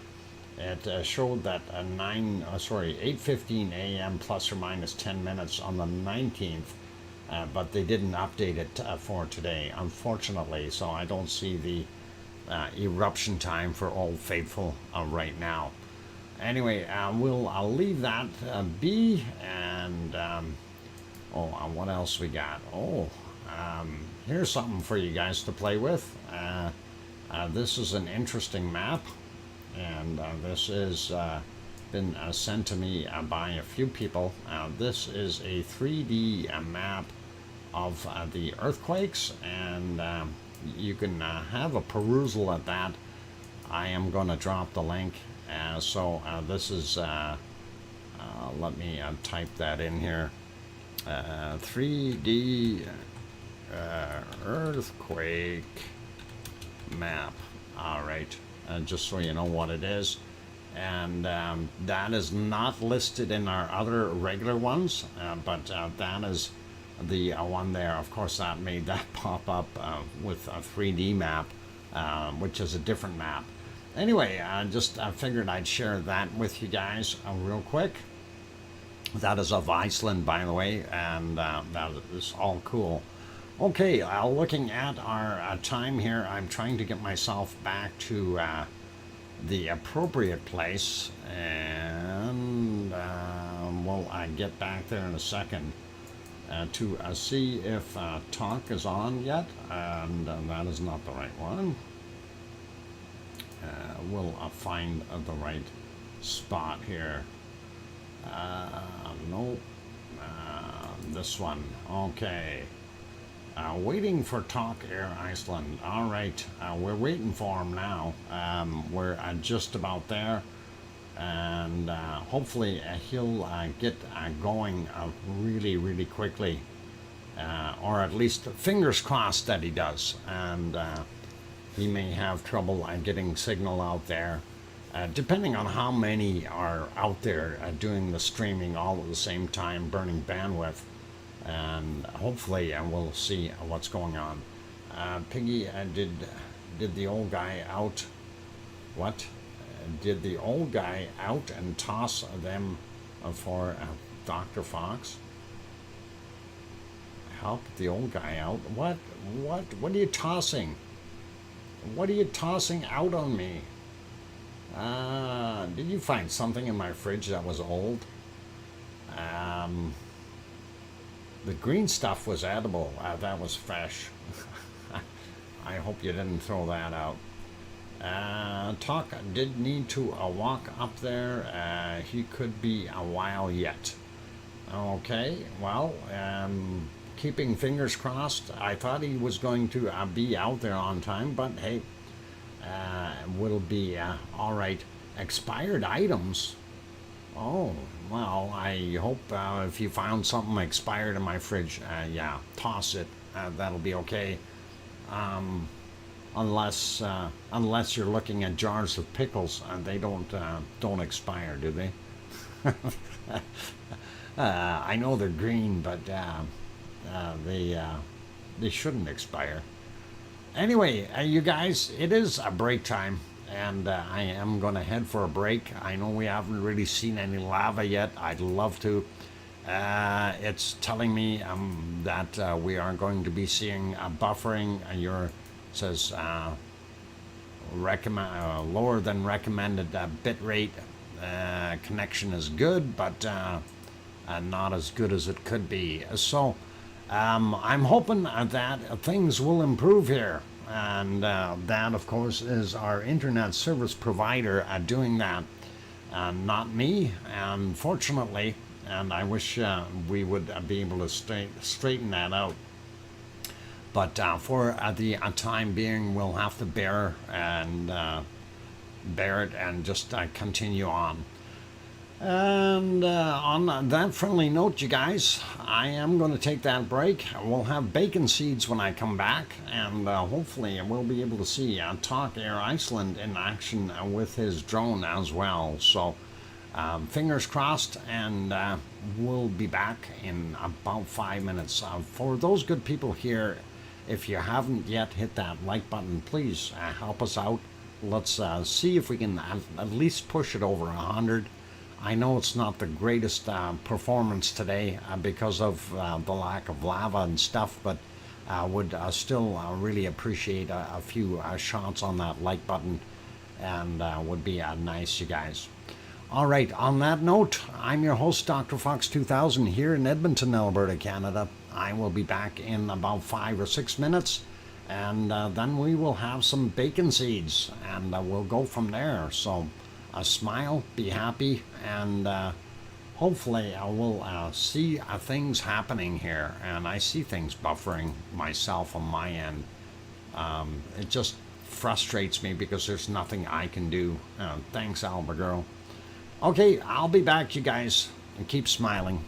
It showed that 8:15 a.m. plus or minus 10 minutes on the 19th, but they didn't update it for today, unfortunately. So I don't see the eruption time for Old Faithful right now. Anyway, I'll leave that be, and what else we got? Here's something for you guys to play with. This is an interesting map, and this is been sent to me by a few people. This is a 3D map of the earthquakes, and you can have a perusal at that. I am going to drop the link. This is, let me type that in here. 3D earthquake map. All right, just so you know what it is. And that is not listed in our other regular ones, but that is the one there. Of course, that made that pop up with a 3D map, which is a different map. Anyway, I figured I'd share that with you guys real quick. That is of Iceland, by the way, and that is all cool. Okay, looking at our time here, I'm trying to get myself back to the appropriate place, and we'll get back there in a second to see if talk is on yet, and that is not the right one. We'll find the right spot here. Nope. This one. Okay. Waiting for Talk Air Iceland. All right. We're waiting for him now. We're just about there. And hopefully he'll get going really, really quickly. Or at least fingers crossed that he does. And he may have trouble getting signal out there. Depending on how many are out there doing the streaming all at the same time, burning bandwidth, and hopefully we'll see what's going on. Piggy, did the old guy out? What? Did the old guy out and toss them for Dr. Fox? Help the old guy out? What are you tossing? What are you tossing out on me? Did you find something in my fridge that was old? The green stuff was edible. That was fresh. I hope you didn't throw that out. Talk did need to walk up there. He could be a while yet. Okay, well, keeping fingers crossed. I thought he was going to be out there on time, but hey, will be all right. Expired items. Oh, well, I hope if you found something expired in my fridge, yeah, toss it. That'll be okay. Unless you're looking at jars of pickles, they don't expire, do they? I know they're green, but they shouldn't expire. Anyway, you guys, it is a break time, and I am going to head for a break. I know we haven't really seen any lava yet. I'd love to. It's telling me that we are going to be seeing a buffering. Says lower than recommended bit rate. Connection is good, but not as good as it could be. So I'm hoping that things will improve here, and that, of course, is our internet service provider doing that, not me, unfortunately, and I wish we would be able to straighten that out. But for the time being, we'll have to bear it and just continue on. And on that friendly note, you guys, I am going to take that break. We'll have bacon seeds when I come back, and hopefully we'll be able to see Talk Air Iceland in action with his drone as well. So fingers crossed, and we'll be back in about 5 minutes. For those good people here, if you haven't yet hit that like button, please help us out. Let's see if we can at least push it over 100. I know it's not the greatest performance today because of the lack of lava and stuff, but would still really appreciate a few shots on that like button, and would be nice, you guys. All right, on that note, I'm your host, DrFox2000, here in Edmonton, Alberta, Canada. I will be back in about 5 or 6 minutes, and then we will have some bacon seeds, and we'll go from there. So smile, be happy, and hopefully I will see things happening here, and I see things buffering myself on my end. It just frustrates me because there's nothing I can do. Thanks, Alba girl. Okay, I'll be back, you guys, and keep smiling.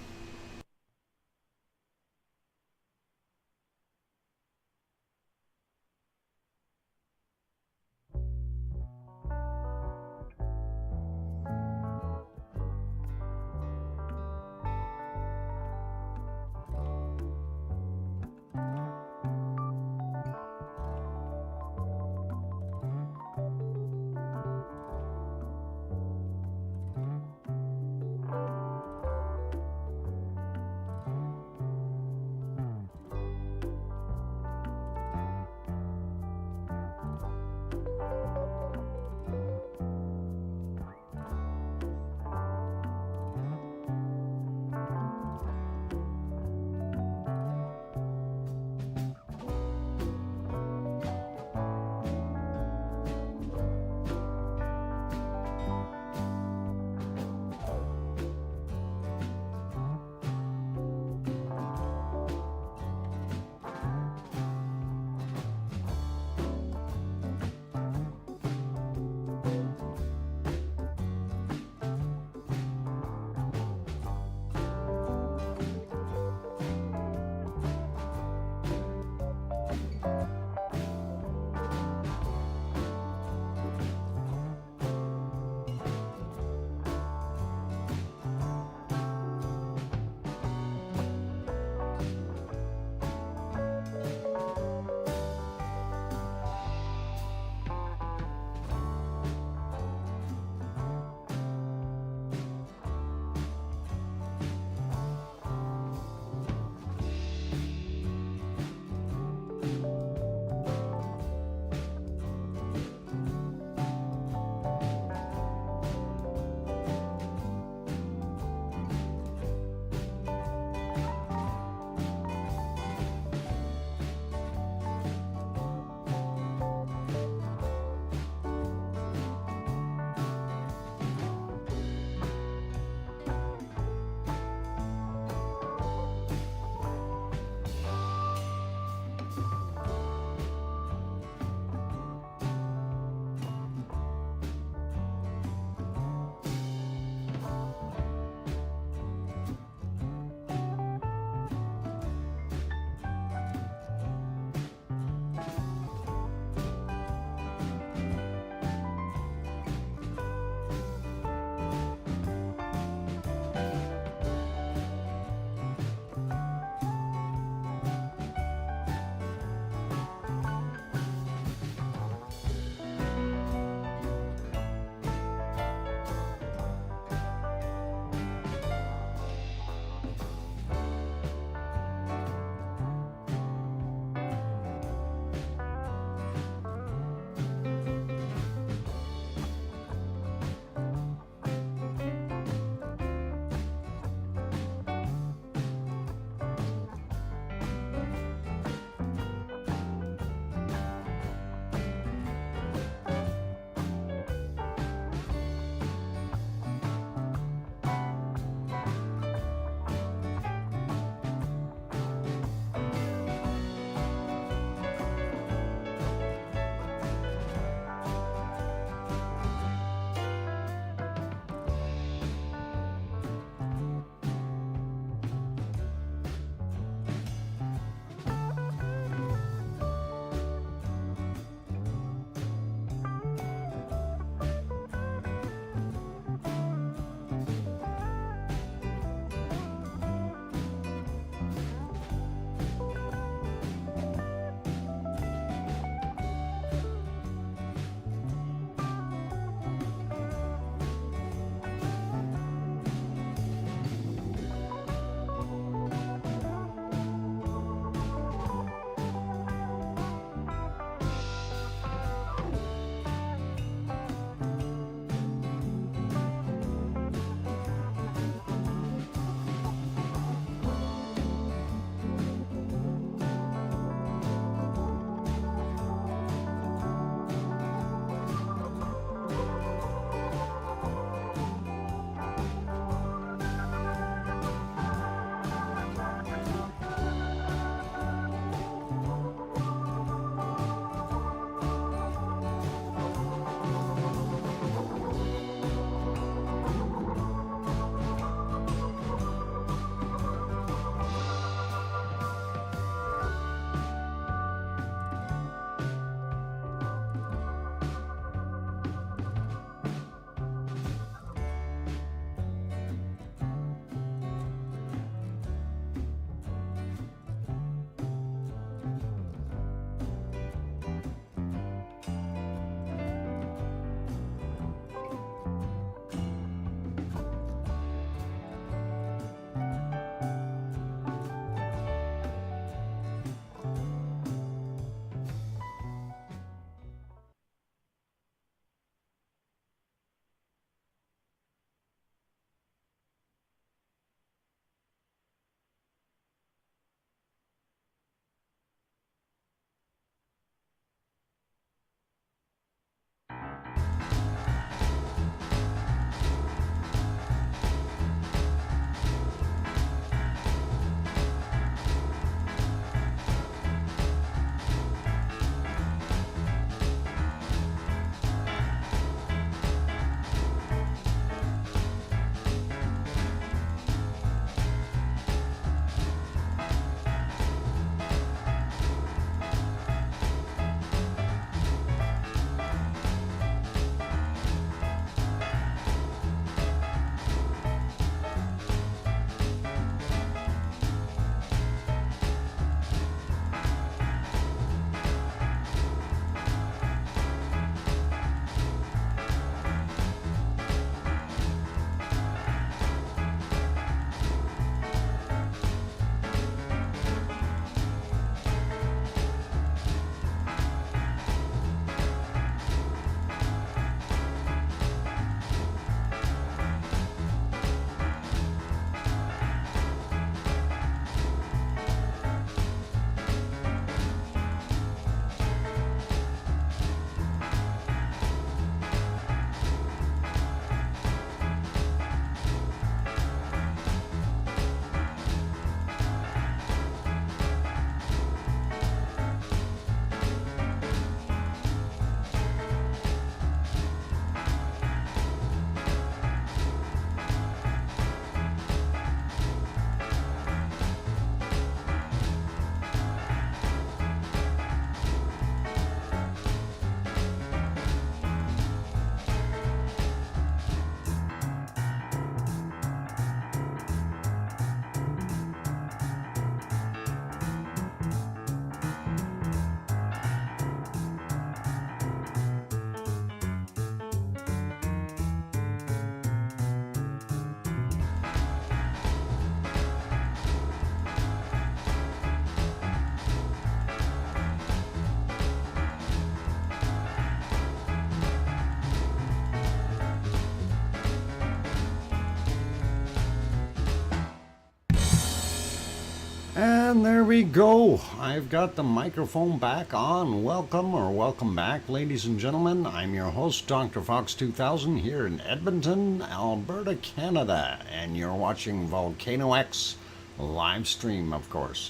And there we go. I've got the microphone back on. Welcome back, ladies and gentlemen. I'm your host, DrFox2000, here in Edmonton, Alberta, Canada. And you're watching VolcanoX live stream, of course.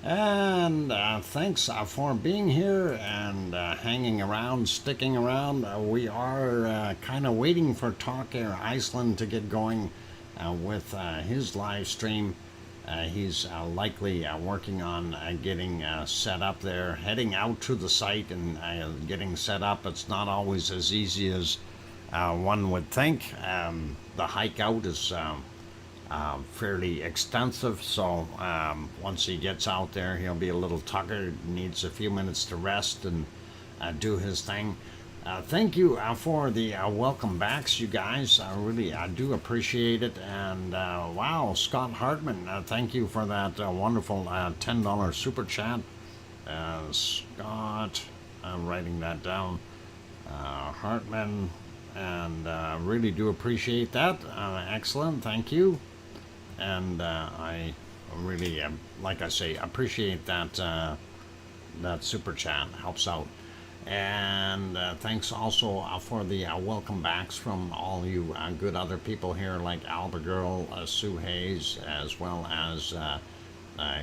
And thanks for being here and hanging around, sticking around. We are kind of waiting for Tonga and Iceland to get going with his live stream. He's likely working on getting set up there, heading out to the site and getting set up. It's not always as easy as one would think. The hike out is fairly extensive, so once he gets out there, he'll be a little tuckered, needs a few minutes to rest and do his thing. Thank you for the welcome backs, you guys. I do appreciate it. And wow, Scott Hartman, thank you for that wonderful $10 super chat. Scott, I'm writing that down. Hartman, and really do appreciate that. Excellent, thank you. And I really, like I say, appreciate that that super chat. Helps out. And thanks also for the welcome backs from all you good other people here, like Albert Girl, Sue Hayes, as well as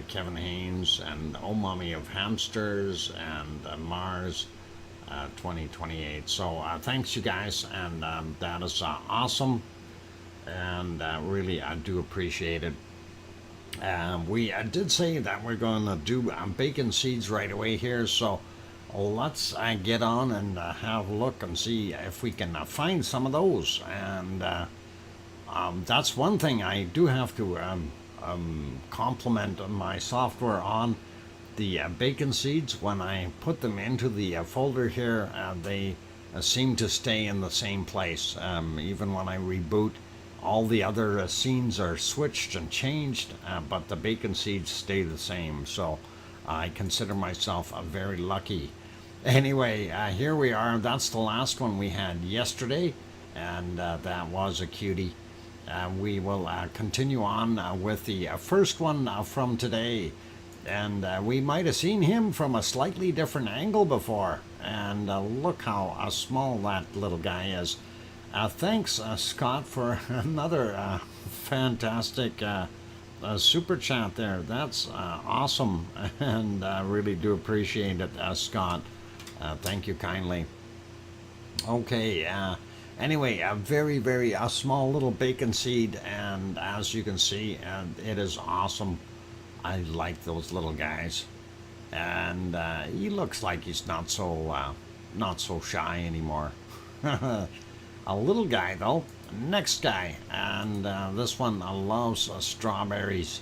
Kevin Haynes, and Oh Mommy of Hamsters, and Mars 2028. So thanks, you guys, and that is awesome, and really I do appreciate it. We did say that we're going to do bacon seeds right away here, so let's get on and have a look and see if we can find some of those. And that's one thing I do have to compliment my software on. The bacon seeds, when I put them into the folder here, they seem to stay in the same place. Even when I reboot, all the other scenes are switched and changed, but the bacon seeds stay the same. So I consider myself very lucky. Anyway, here we are. That's the last one we had yesterday, and that was a cutie. We will continue on with the first one from today, and we might have seen him from a slightly different angle before, and look how small that little guy is. Thanks, Scott, for another fantastic super chat there. That's awesome, and I really do appreciate it, Scott. Thank you kindly. Okay, anyway, a very small little bacon seed, and as you can see, it is awesome. I like those little guys, and he looks like he's not so shy anymore. A little guy though. Next guy, and this one loves strawberries.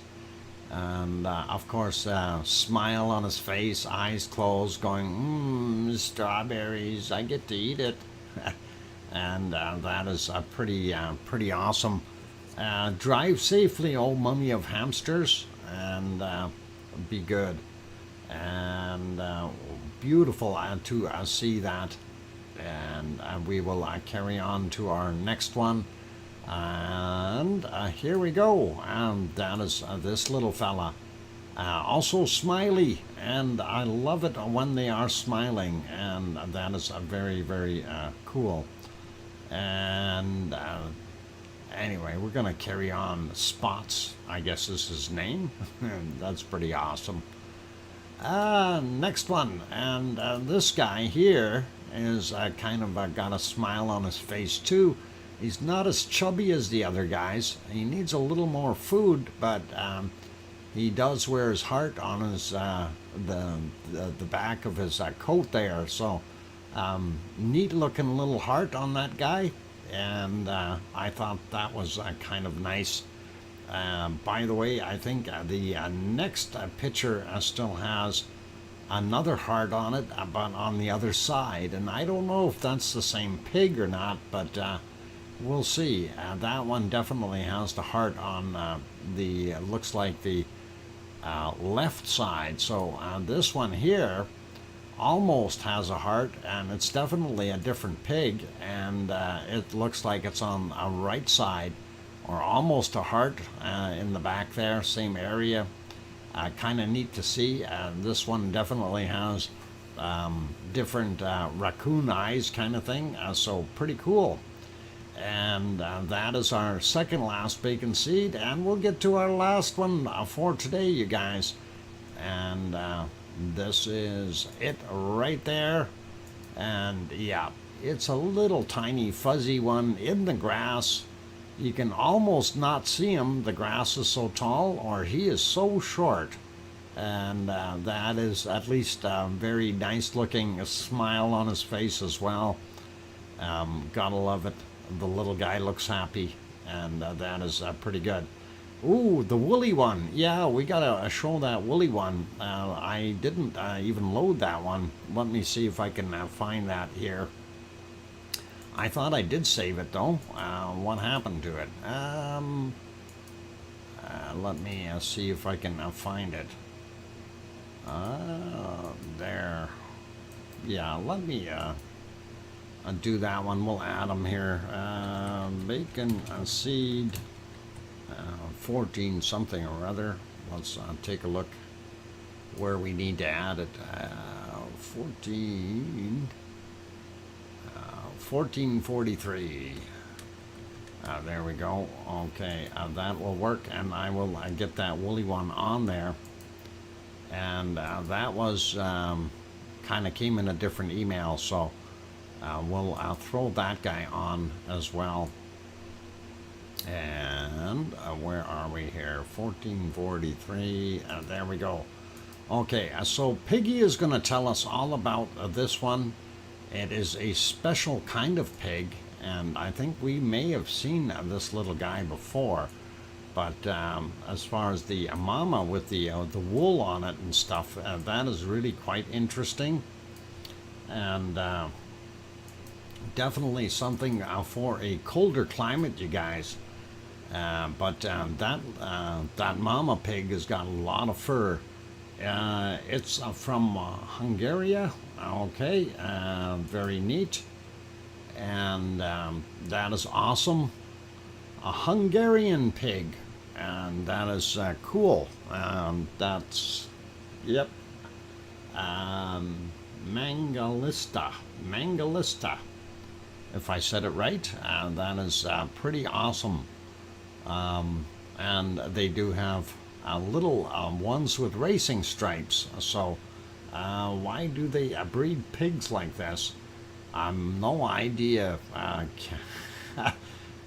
And of course, smile on his face, eyes closed, going, strawberries, I get to eat it. And that is pretty awesome. Drive safely, old mummy of hamsters, and be good. And beautiful to see that. And we will carry on to our next one. And here we go, and that is this little fella, also smiley, and I love it when they are smiling, and that is very cool. And anyway, we're gonna carry on. Spots, I guess is his name. That's pretty awesome. Next one, and this guy here is kind of got a smile on his face too. He's not as chubby as the other guys. He needs a little more food, but he does wear his heart on his the back of his coat there. So neat looking little heart on that guy, and I thought that was kind of nice. By the way, I think the next picture still has another heart on it, but on the other side, and I don't know if that's the same pig or not, but we'll see. That one definitely has the heart on the looks like the left side. So this one here almost has a heart, and it's definitely a different pig, and it looks like it's on a right side, or almost a heart in the back there, same area. kind of neat to see. This one definitely has different raccoon eyes kind of thing, so pretty cool. And that is our second last bacon seed, and we'll get to our last one for today, you guys. And this is it right there. And yeah, it's a little tiny fuzzy one in the grass. You can almost not see him. The grass is so tall, or he is so short. And that is at least a very nice looking smile on his face as well. Gotta love it. The little guy looks happy, and that is pretty good. Ooh, the woolly one. Yeah, we gotta show that woolly one. I didn't even load that one. Let me see if I can find that here. I thought I did save it though. What happened to it? Let me see if I can find it. There. Yeah, let me do that one. We'll add them here. Bacon seed 14 something or other. Let's take a look where we need to add it. 1443. There we go. Okay, that will work, and I will get that woolly one on there. And that was kind of came in a different email, so we'll throw that guy on as well. And where are we here? 1443. There we go. Okay, so Piggy is going to tell us all about this one. It is a special kind of pig, and I think we may have seen this little guy before. But as far as the mama with the wool on it and stuff, that is really quite interesting. And definitely something for a colder climate, you guys. But that mama pig has got a lot of fur. It's from Hungary. Okay, very neat. And that is awesome. A Hungarian pig, and that is cool. That's, yep. Mangalista, if I said it right. That is pretty awesome. And they do have little ones with racing stripes. So why do they breed pigs like this? No idea.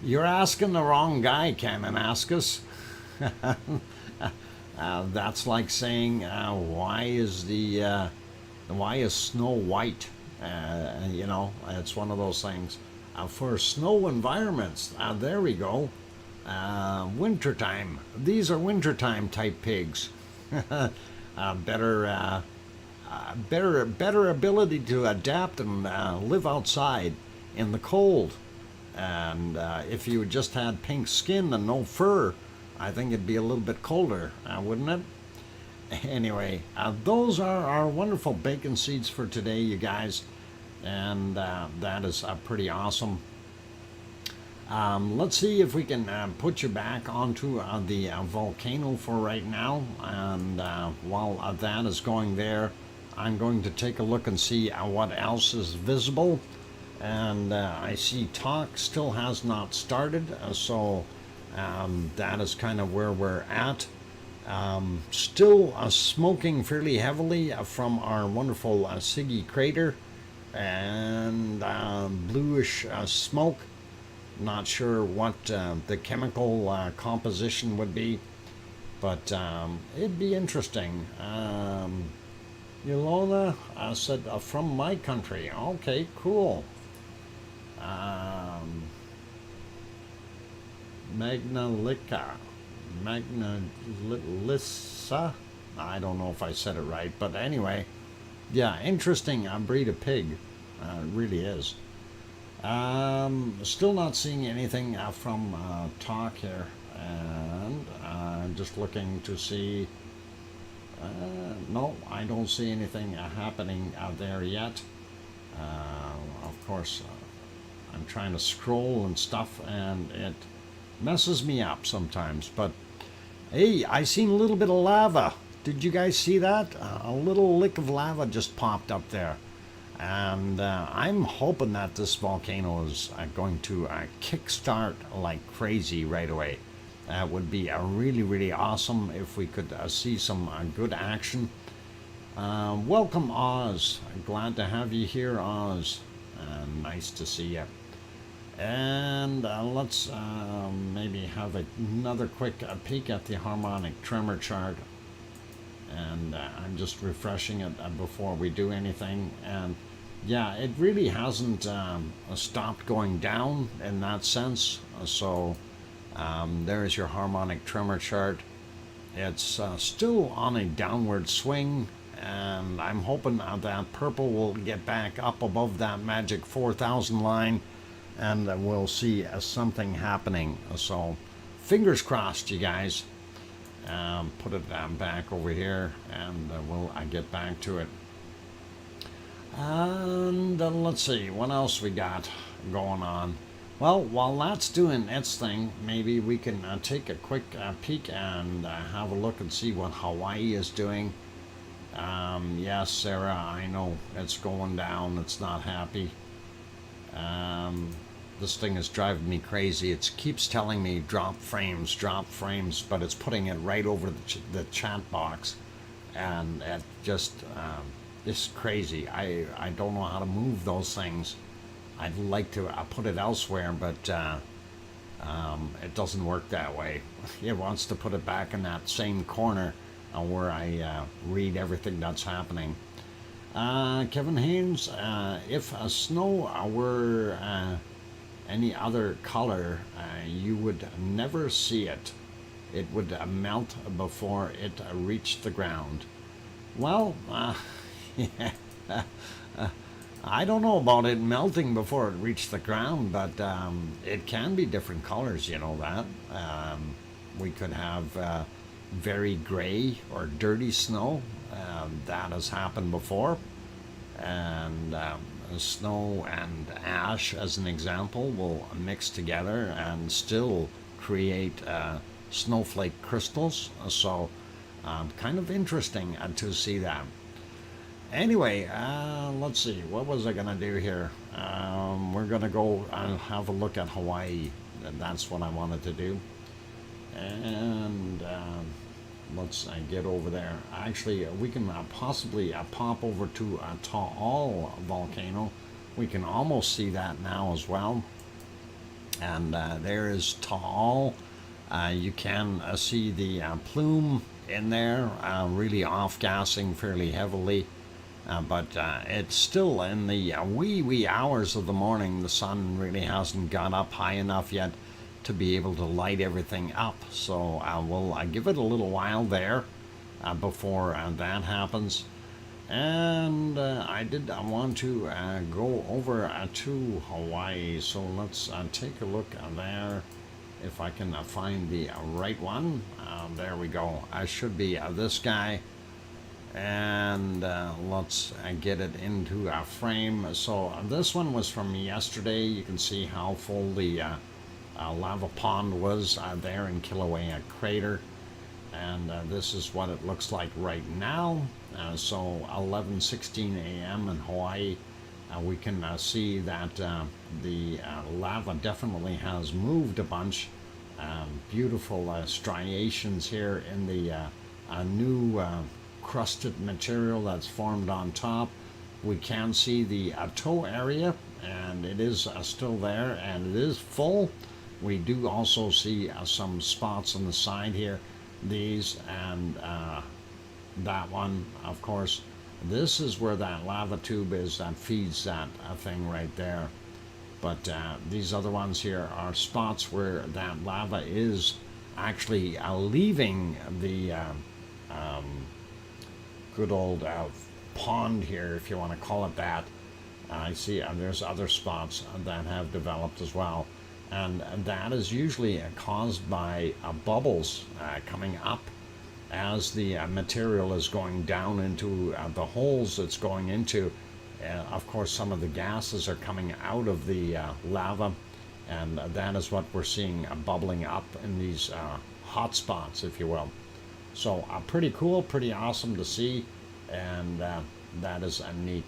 You're asking the wrong guy, Kananaskis. That's like saying, why is Snow White? You know, it's one of those things. For snow environments, there we go. Wintertime. These are wintertime type pigs. Better ability to adapt and live outside in the cold. And if you just had pink skin and no fur, I think it'd be a little bit colder, wouldn't it? Anyway, those are our wonderful bacon seeds for today, you guys. And that is pretty awesome. Let's see if we can put you back onto the volcano for right now. And while that is going there, I'm going to take a look and see what else is visible. And I see talk still has not started, so that is kind of where we're at. Still smoking fairly heavily from our wonderful Siggy crater, and bluish smoke. Not sure what the chemical composition would be, but it'd be interesting. Ilona said from my country. Okay, cool. Magnalissa, I don't know if I said it right, but anyway, yeah, interesting breed of pig. It really is. Still not seeing anything from talk here, and just looking to see. No, I don't see anything happening out there yet. Of course, I'm trying to scroll and stuff, and it messes me up sometimes. But hey, I seen a little bit of lava. Did you guys see that? A little lick of lava just popped up there. And I'm hoping that this volcano is going to kickstart like crazy right away. That would be really, really awesome if we could see some good action. Welcome, Oz. Glad to have you here, Oz. Nice to see you. And let's maybe have another quick peek at the harmonic tremor chart. And I'm just refreshing it before we do anything. And yeah, it really hasn't stopped going down in that sense. So there's your harmonic tremor chart. It's still on a downward swing, and I'm hoping that purple will get back up above that magic 4,000 line, and we'll see something happening. So fingers crossed, you guys. Put it back over here, and we'll get back to it. And let's see, what else we got going on? Well, while that's doing its thing, maybe we can take a quick peek and have a look and see what Hawaii is doing. Yes, Sarah, I know it's going down. It's not happy. This thing is driving me crazy. It keeps telling me drop frames, but it's putting it right over the chat box, and it just it's crazy. I don't know how to move those things. I'd like to put it elsewhere, but it doesn't work that way. It wants to put it back in that same corner where I read everything that's happening. Kevin Haynes, if snow were any other color, you would never see it. It would melt before it reached the ground. Well, yeah, I don't know about it melting before it reached the ground, but it can be different colors, you know that. We could have very gray or dirty snow. That has happened before. And snow and ash, as an example, will mix together and still create snowflake crystals. So kind of interesting to see that. Anyway, let's see, what was I gonna do here? We're gonna go and have a look at Hawaii. That's what I wanted to do. And let's get over there. Actually, we can possibly pop over to Taal volcano. We can almost see that now as well. And there is Taal. You can see the plume in there, really off-gassing fairly heavily. But it's still in the wee hours of the morning. The sun really hasn't got up high enough yet to be able to light everything up. So we'll give it a little while there before that happens. And I did want to go over to Hawaii. So let's take a look there. If I can find the right one. There we go. I should be this guy. And let's get it into a frame. So this one was from yesterday. You can see how full the lava pond was there in Kilauea Crater. And this is what it looks like right now. So 11:16 a.m. in Hawaii. We can see that the lava definitely has moved a bunch. Beautiful striations here in the new crusted material that's formed on top. We can see the toe area, and it is still there, and it is full. We do also see some spots on the side here, these and that one, of course. This is where that lava tube is that feeds that thing right there. But these other ones here are spots where that lava is actually leaving the good old pond here, if you want to call it that. I see there's other spots that have developed as well. And that is usually caused by bubbles coming up as the material is going down into the holes it's going into. Of course, some of the gases are coming out of the lava, and that is what we're seeing bubbling up in these hot spots, if you will. So pretty cool, pretty awesome to see, and that is neat.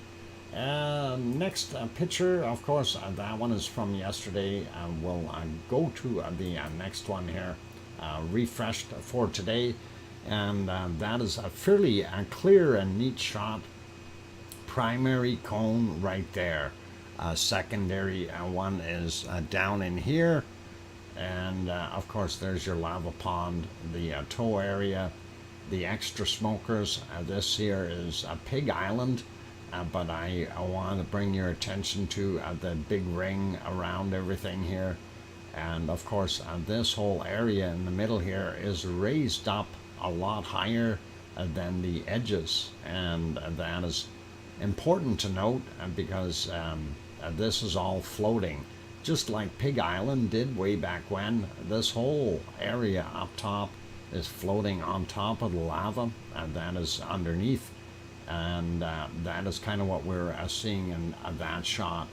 Next picture, of course, that one is from yesterday. We'll go to the next one here, refreshed for today, and that is a fairly clear and neat shot. Primary cone right there. Secondary one is down in here, and of course there's your lava pond, the tow area, the extra smokers. This here is a Pig Island, but I want to bring your attention to the big ring around everything here, and of course this whole area in the middle here is raised up a lot higher than the edges, and that is important to note because this is all floating, just like Pig Island did way back when. This whole area up top is floating on top of the lava, and that is underneath, and that is kind of what we're seeing in that shot.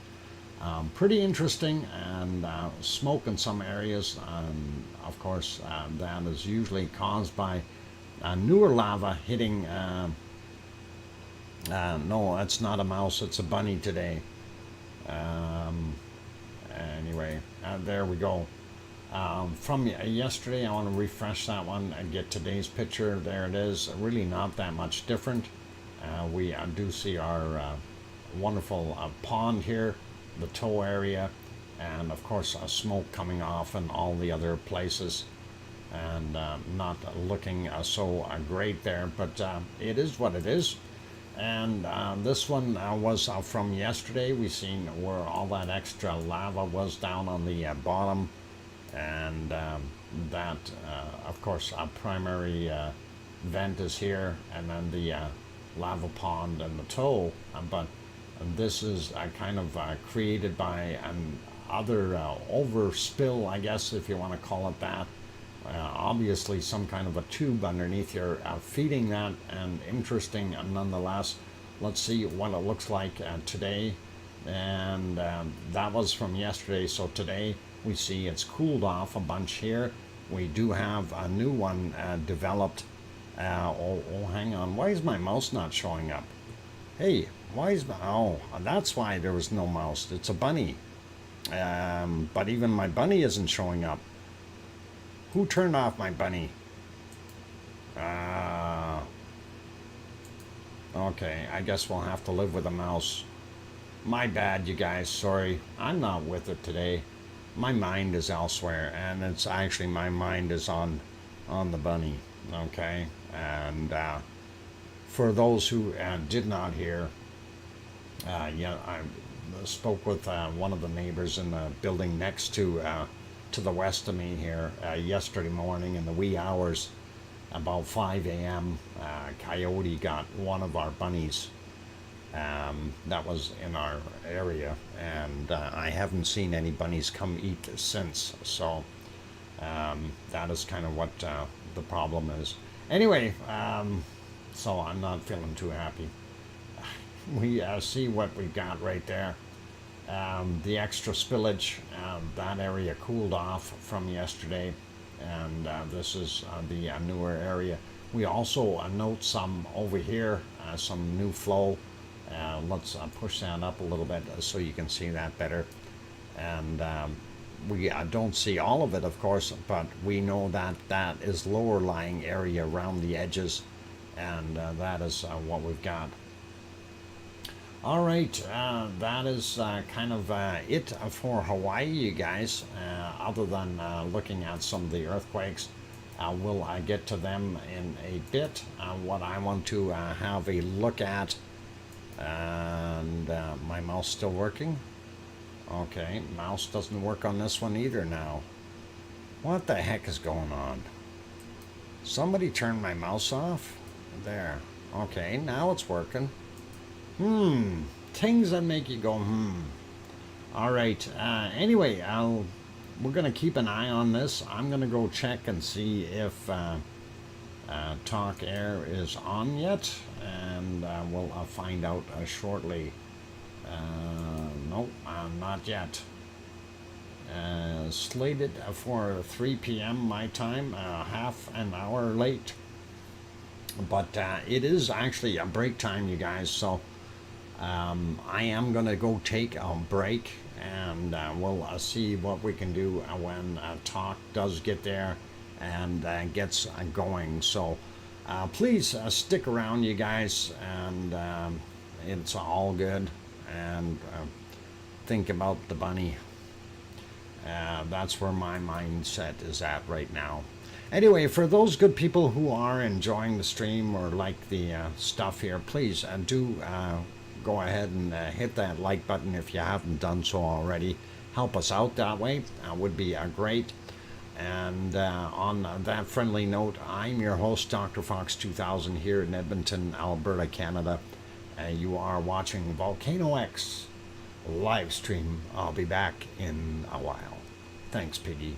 Pretty interesting, and smoke in some areas. Of course, that is usually caused by newer lava hitting. No, it's not a mouse, it's a bunny today. Anyway, there we go. From yesterday, I want to refresh that one and get today's picture. There it is. Really not that much different. We do see our wonderful pond here, the tow area, and of course smoke coming off in all the other places, and not looking so great there, but it is what it is. And this one was from yesterday. We seen where all that extra lava was down on the bottom, and that of course a primary vent is here, and then the lava pond and the tow, but this is kind of created by an other overspill, I guess, if you want to call it that. Obviously some kind of a tube underneath here feeding that, and interesting nonetheless. Let's see what it looks like today, and that was from yesterday. So today we see it's cooled off a bunch here. We do have a new one developed. Oh, hang on, why is my mouse not showing up? Hey, why is my, oh, that's why there was no mouse. It's a bunny, but even my bunny isn't showing up. Who turned off my bunny? Okay, I guess we'll have to live with a mouse. My bad, you guys, sorry. I'm not with it today. My mind is elsewhere, and it's actually my mind is on the bunny, okay? And for those who did not hear, yeah, I spoke with one of the neighbors in the building next to the west of me here yesterday morning in the wee hours, about 5 a.m. Coyote got one of our bunnies that was in our area, and I haven't seen any bunnies come eat since, so that is kind of what the problem is. Anyway, so I'm not feeling too happy. We see what we got right there. The extra spillage, that area cooled off from yesterday, and this is the newer area. We also note some over here, some new flow. Let's push that up a little bit so you can see that better. And we don't see all of it, of course, but we know that that is lower lying area around the edges, and that is what we've got. All right, that is kind of it for Hawaii, you guys. Other than looking at some of the earthquakes, we'll get to them in a bit. What I want to have a look at, and my mouse still working? Okay, mouse doesn't work on this one either now. What the heck is going on? Somebody turned my mouse off? There. Okay, now it's working. Things that make you go, All right, anyway, we're going to keep an eye on this. I'm going to go check and see if Talk Air is on yet, and we'll find out shortly. Nope, not yet. Slated for 3 p.m. my time, half an hour late. But it is actually a break time, you guys. So I am going to go take a break, and we'll see what we can do when talk does get there and gets going. So please stick around, you guys, and it's all good. And think about the bunny. That's where my mindset is at right now. Anyway, for those good people who are enjoying the stream or like the stuff here, please do go ahead and hit that like button if you haven't done so already. Help us out that way. Would be great. And on that friendly note, I'm your host, DrFox2000, here in Edmonton, Alberta, Canada. You are watching VolcanoX live stream. I'll be back in a while. Thanks, Piggy.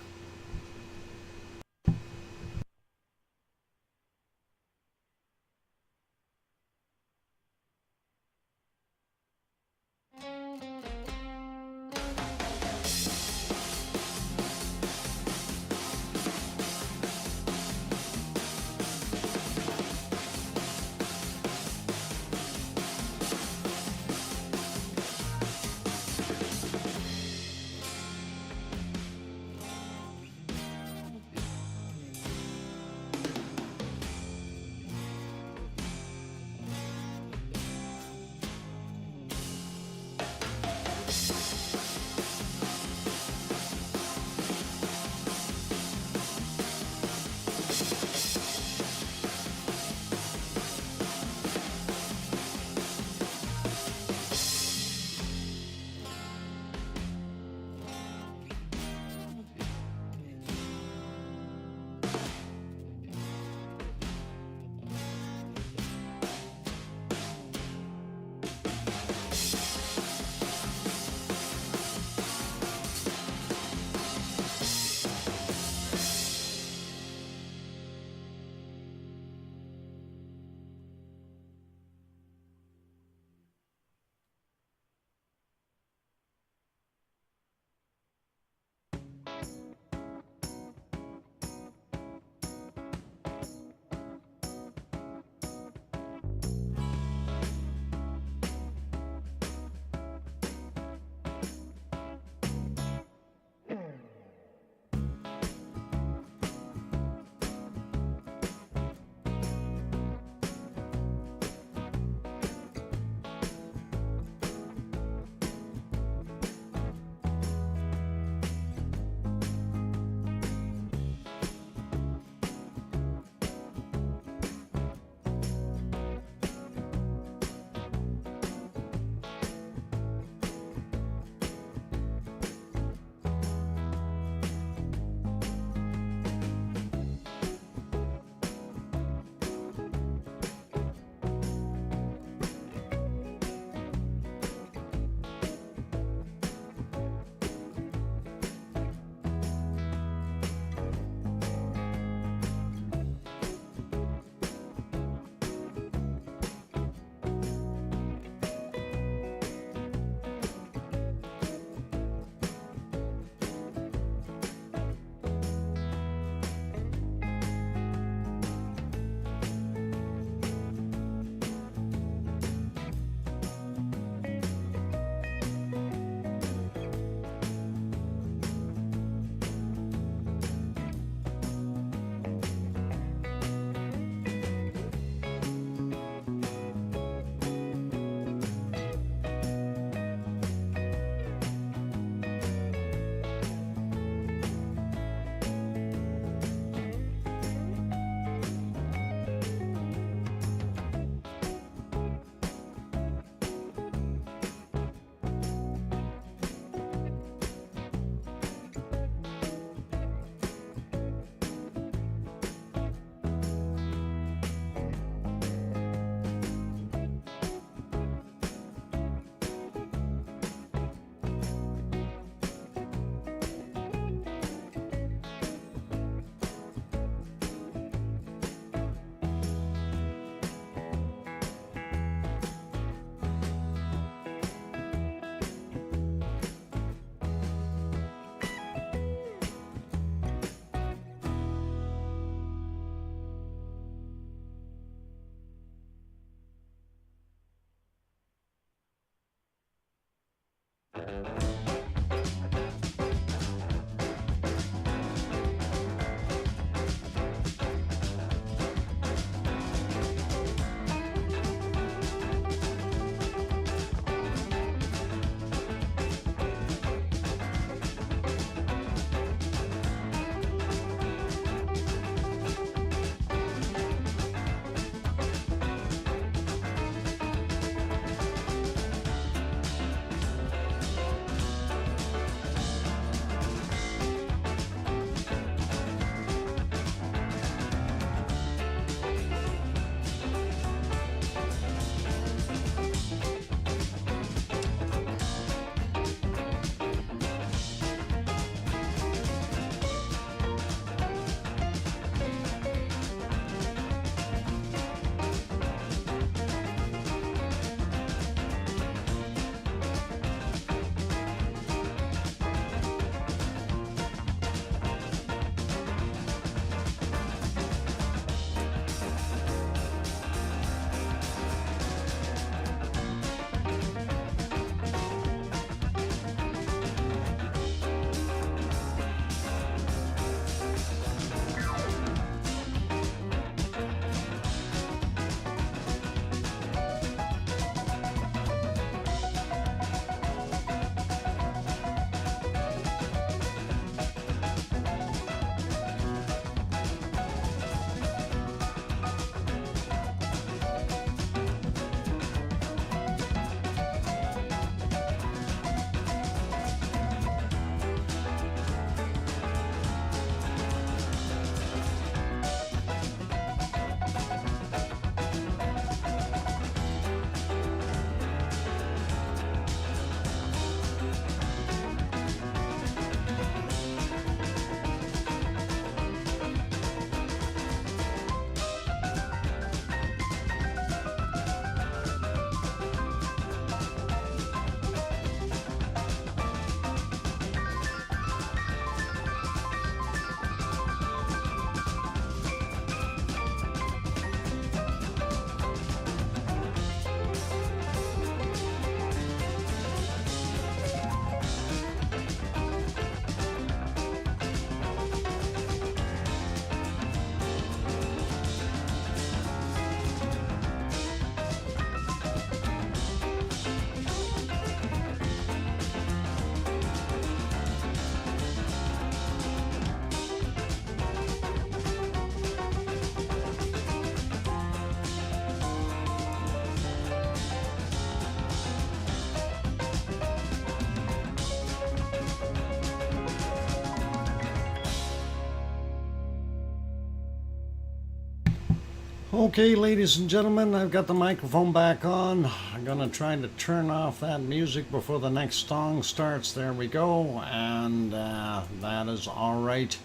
Okay, ladies and gentlemen, I've got the microphone back on. I'm gonna try to turn off that music before the next song starts. There we go, and that is all right.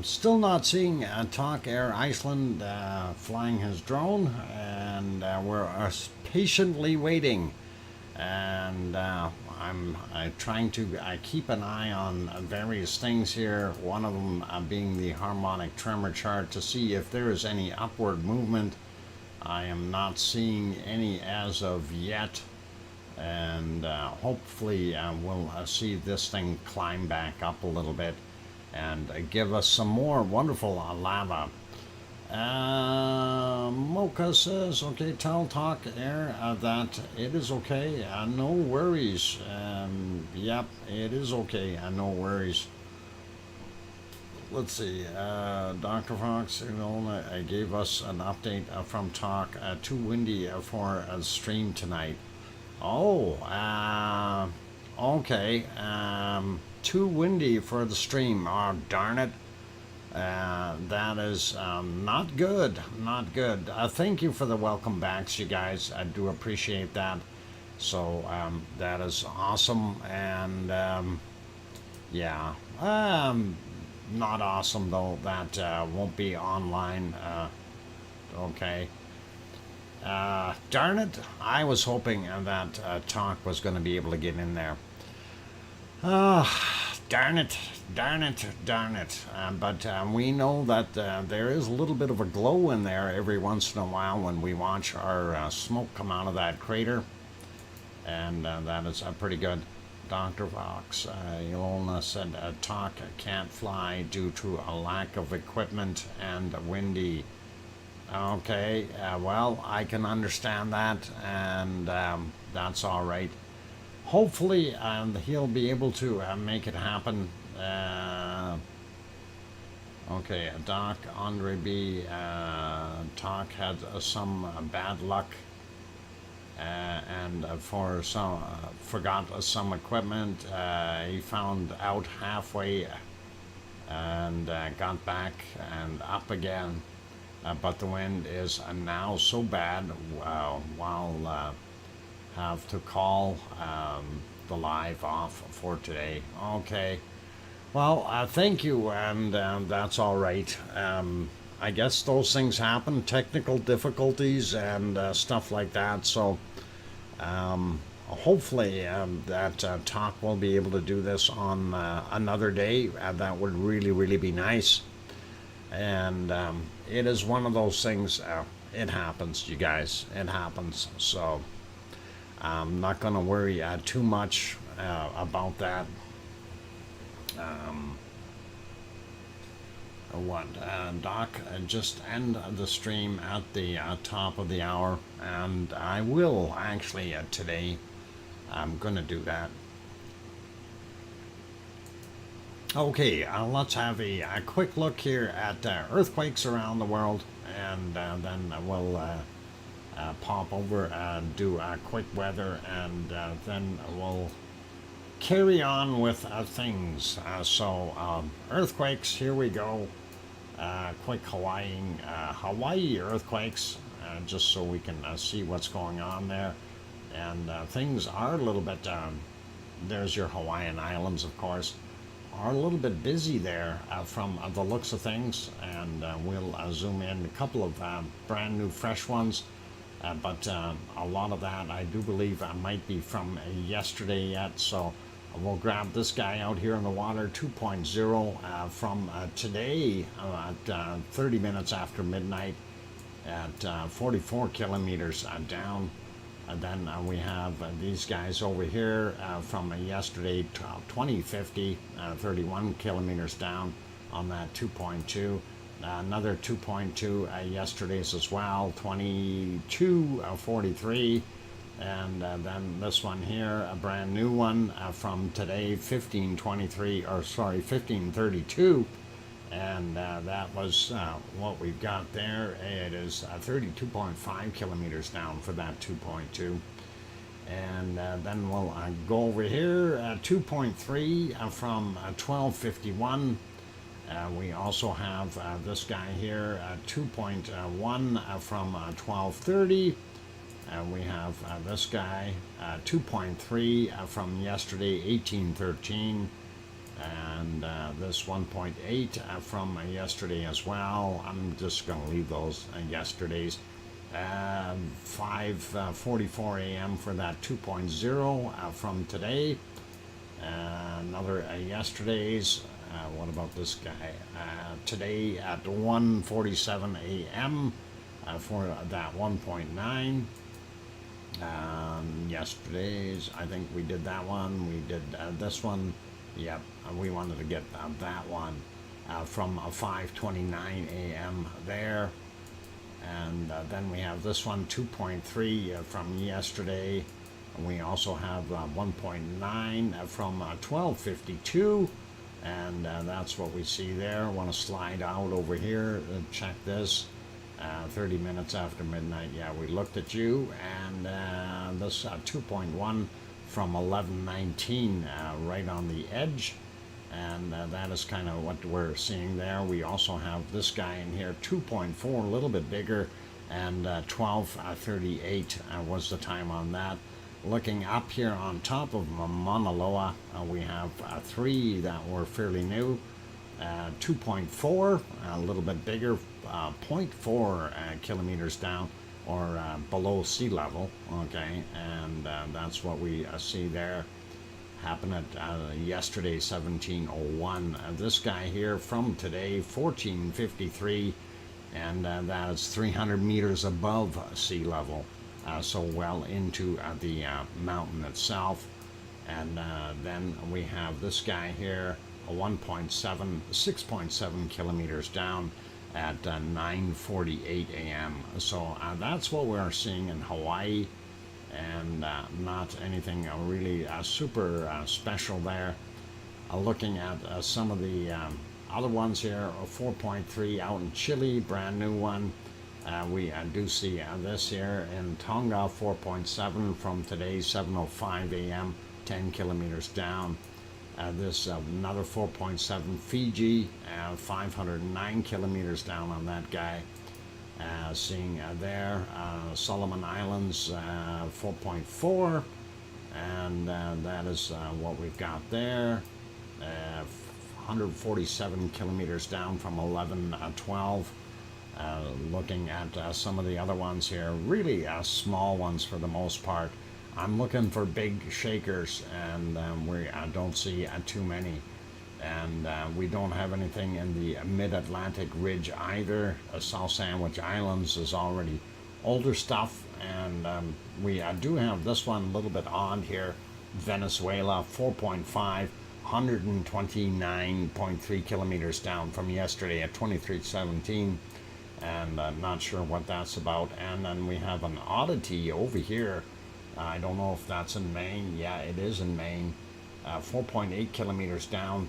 Still not seeing Talk Air Iceland flying his drone, and we're patiently waiting. And I trying to keep an eye on various things here. One of them being the harmonic tremor chart to see if there is any upward movement. I am not seeing any as of yet, and hopefully we'll see this thing climb back up a little bit and give us some more wonderful lava. Mocha says, okay, tell Talk Air that it is okay, no worries. Yep, it is okay, no worries. Let's see, Dr. Fox gave us an update from Talk, too windy for a stream tonight. Oh, okay, too windy for the stream, oh darn it. That is not good, not good. Thank you for the welcome backs, you guys. I do appreciate that. So that is awesome, and yeah, not awesome though. That won't be online. Okay. Darn it! I was hoping that Talk was going to be able to get in there. Darn it, darn it, darn it. But we know that there is a little bit of a glow in there every once in a while when we watch our smoke come out of that crater. and that is pretty good. Dr. Fox, Ilona said talk can't fly due to a lack of equipment and windy. Okay, well, I can understand that, and that's all right. Hopefully, he'll be able to make it happen. Okay, Doc Andre B. Talk had some bad luck, and for some forgot some equipment. He found out halfway and got back and up again. But the wind is now so bad. While have to call the live off for today. Okay. Well, thank you, and that's all right. I guess those things happen, technical difficulties and stuff like that. So hopefully that Talk will be able to do this on another day. That would really, really be nice. And it is one of those things. It happens, you guys. It happens. So I'm not going to worry too much about that. Doc, just end the stream at the top of the hour, and I will actually today. I'm going to do that. Okay, let's have a quick look here at earthquakes around the world, and then we'll pop over and do a quick weather, and then we'll carry on with things. So earthquakes, here we go. Quick Hawaii earthquakes, just so we can see what's going on there. And things are a little bit, there's your Hawaiian Islands, of course, are a little bit busy there from the looks of things. And we'll zoom in a couple of brand new fresh ones. But a lot of that, I do believe, might be from yesterday yet. So we'll grab this guy out here in the water, 2.0 from today at 30 minutes after midnight at 44 kilometers down. And then we have these guys over here from yesterday, 2050, 31 kilometers down on that 2.2. Another 2.2 yesterday's as well, 2243. And then this one here, a brand new one from today, 1532. And that was what we've got there. It is 32.5 kilometers down for that 2.2. And then we'll go over here, 2.3 from 1251. We also have this guy here, 2.1 from 1230. We have this guy, 2.3 from yesterday, 1813. And this 1.8 from yesterday as well. I'm just going to leave those yesterday's. 5:44 a.m. for that 2.0 from today. Another yesterday's. What about this guy? Today at 1:47 a.m. For that 1.9. Yesterday's, I think we did that one. We did this one. Yep, we wanted to get that one from 5:29 a.m. there. And then we have this one, 2.3 from yesterday. We also have 1.9 from 1252. And that's what we see there. I want to slide out over here and check this. 30 minutes after midnight. Yeah, we looked at you. And this 2.1 from 1119 right on the edge. And that is kind of what we're seeing there. We also have this guy in here, 2.4, a little bit bigger, and 12:38 was the time on that. Looking up here on top of Mauna Loa, we have 3 that were fairly new. 2.4, a little bit bigger, 0.4 kilometers down, or below sea level. Okay, and that's what we see there. Happened at yesterday, 1701. This guy here from today, 1453, and that is 300 meters above sea level. so well into the mountain itself. And then we have this guy here, 6.7 kilometers down at 9:48 a.m. So that's what we're seeing in Hawaii, and not anything really super special there. Looking at some of the other ones here, 4.3 out in Chile, brand new one. We do see this here in Tonga, 4.7 from today, 7:05 a.m., 10 kilometers down. This another 4.7 Fiji, 509 kilometers down on that guy. Seeing there, Solomon Islands, 4.4, and that is what we've got there. 147 kilometers down from 11:12. Looking at some of the other ones here, really small ones for the most part. I'm looking for big shakers, and we don't see too many. And we don't have anything in the mid-Atlantic ridge either. South Sandwich Islands is already older stuff, and we do have this one a little bit odd here. Venezuela, 4.5, 129.3 kilometers down from yesterday at 23:17. And not sure what that's about. And then we have an oddity over here. I don't know if that's in Maine. Yeah, it is in Maine. 4.8 kilometers down,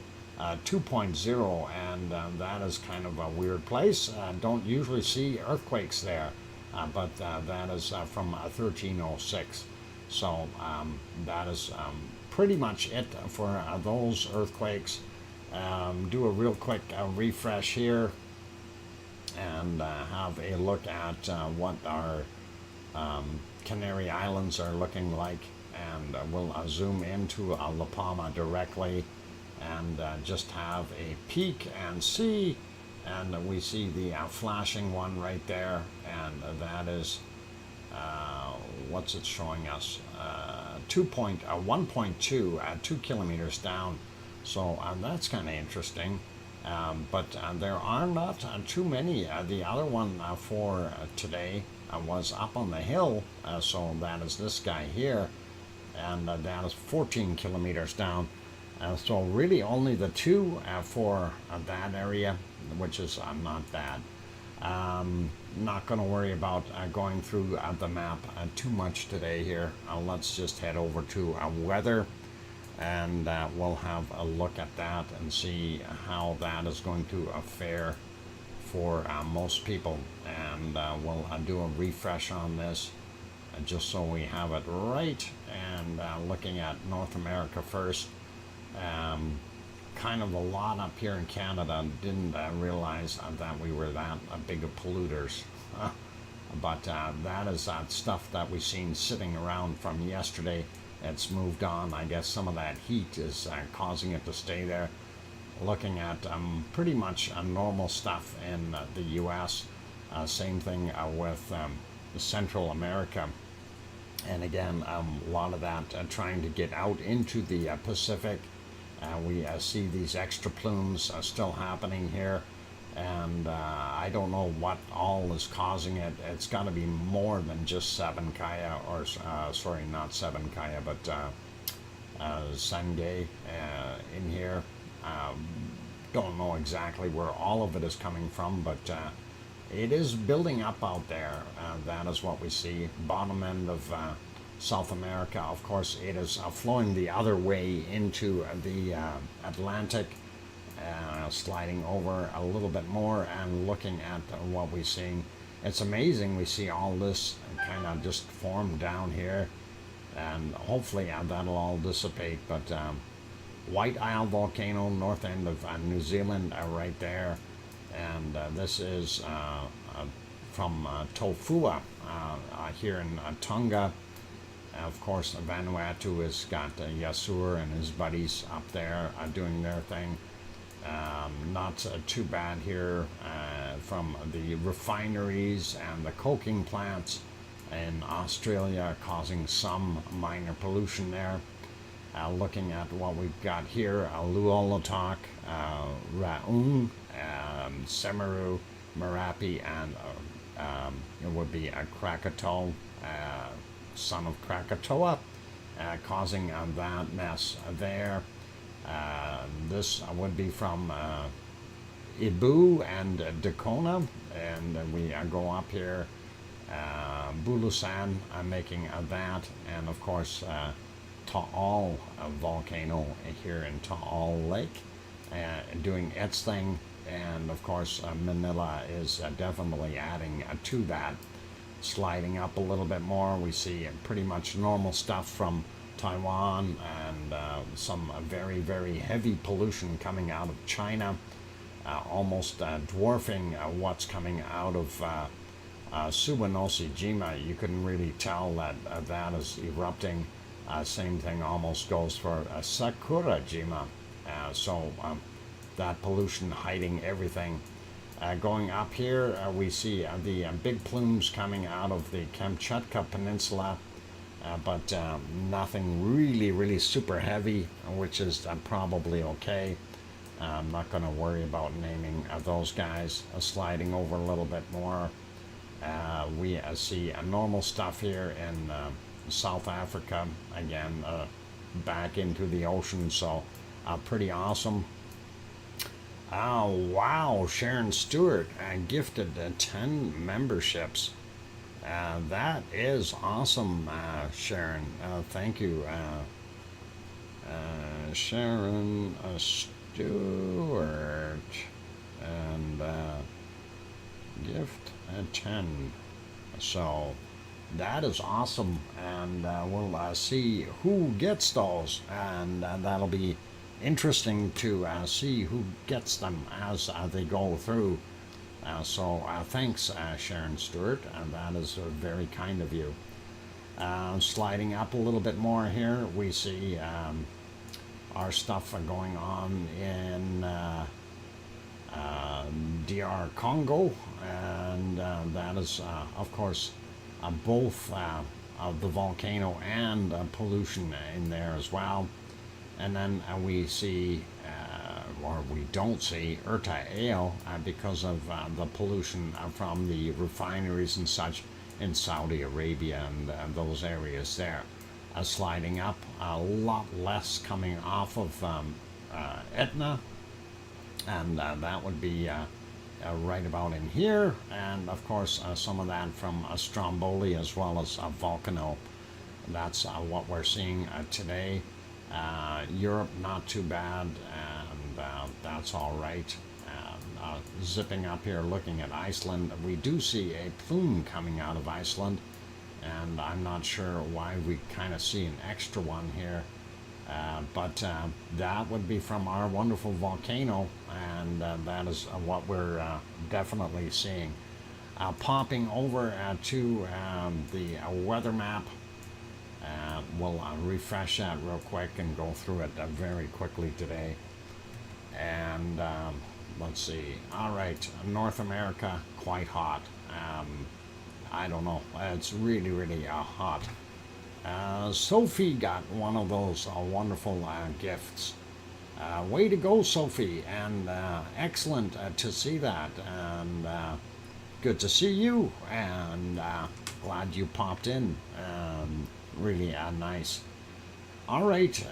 2.0, and that is kind of a weird place. Don't usually see earthquakes there, but that is from 1306. So that is pretty much it for those earthquakes. Do a real quick refresh here, and have a look at what our Canary Islands are looking like, and we'll zoom into La Palma directly, and just have a peek and see, and we see the flashing one right there, and that is what's it showing us, 1.2 at 2 kilometers down. So that's kind of interesting. But there are not too many. The other one for today was up on the hill, so that is this guy here, and that is 14 kilometers down. So really only the two for that area, which is not bad. Not going to worry about going through the map too much today here. Let's just head over to weather, and we'll have a look at that and see how that is going to fare for most people. And we'll do a refresh on this just so we have it right. And looking at North America first, kind of a lot up here in Canada. Didn't realize that we were that big of polluters. But that is that stuff that we've seen sitting around from yesterday. It's moved on. I guess some of that heat is causing it to stay there. Looking at pretty much normal stuff in the U.S. Same thing with Central America. And again, a lot of that trying to get out into the Pacific. We see these extra plumes still happening here. And I don't know what all is causing it. It's got to be more than just 7 Kaya, or sorry, not 7 Kaya, but Sangay in here. Don't know exactly where all of it is coming from, but it is building up out there. That is what we see. Bottom end of South America, of course, it is flowing the other way into the Atlantic. Sliding over a little bit more and looking at what we're seeing. It's amazing. We see all this kind of just form down here, and hopefully that'll all dissipate. But White Isle volcano, north end of New Zealand, right there. And this is from Tofua here in Tonga. Of course, Vanuatu has got Yasur and his buddies up there doing their thing. Not too bad here from the refineries and the coking plants in Australia, causing some minor pollution there. Looking at what we've got here, Luolatok, Raung, Semeru, Merapi, and It would be a Krakatoa, son of Krakatoa, causing that mess there. This would be from Ibu and Dakona, and we go up here, Bulusan making that, and of course Taal volcano here in Taal Lake doing its thing, and of course Manila is definitely adding to that. Sliding up a little bit more, we see pretty much normal stuff from Taiwan, and some very, very heavy pollution coming out of China, almost dwarfing what's coming out of Suwanoshi-jima. You can really tell that that is erupting. Same thing almost goes for Sakura-jima. So that pollution hiding everything. Going up here, we see the big plumes coming out of the Kamchatka Peninsula, but nothing really, really super heavy, which is probably okay. I'm not going to worry about naming those guys. Sliding over a little bit more, we see normal stuff here in South Africa, again, back into the ocean, so pretty awesome. Oh, wow, Sharon Stewart gifted 10 memberships. That is awesome, Sharon. Thank you, Sharon Stewart. And gift 10. So that is awesome. And we'll see who gets those. And that'll be interesting to see who gets them as they go through. So thanks, Sharon Stewart, and that is very kind of you. Sliding up a little bit more here, we see our stuff going on in DR Congo, and that is, of course, both of the volcano and pollution in there as well. And then we see, or we don't see, Erta because of the pollution from the refineries and such in Saudi Arabia and those areas there. Sliding up, a lot less coming off of Etna, and that would be right about in here. And of course, some of that from Stromboli as well as Volcano. That's what we're seeing today. Europe, not too bad, and that's all right. Zipping up here, looking at Iceland, we do see a plume coming out of Iceland, and I'm not sure why we kind of see an extra one here, but that would be from our wonderful volcano, and that is what we're definitely seeing. Popping over to the weather map. We'll refresh that real quick and go through it very quickly today. And let's see. All right, North America, quite hot. I don't know. It's really, really hot. Sophie got one of those wonderful gifts. Way to go, Sophie. And excellent to see that. And good to see you. And glad you popped in. Really nice. All right,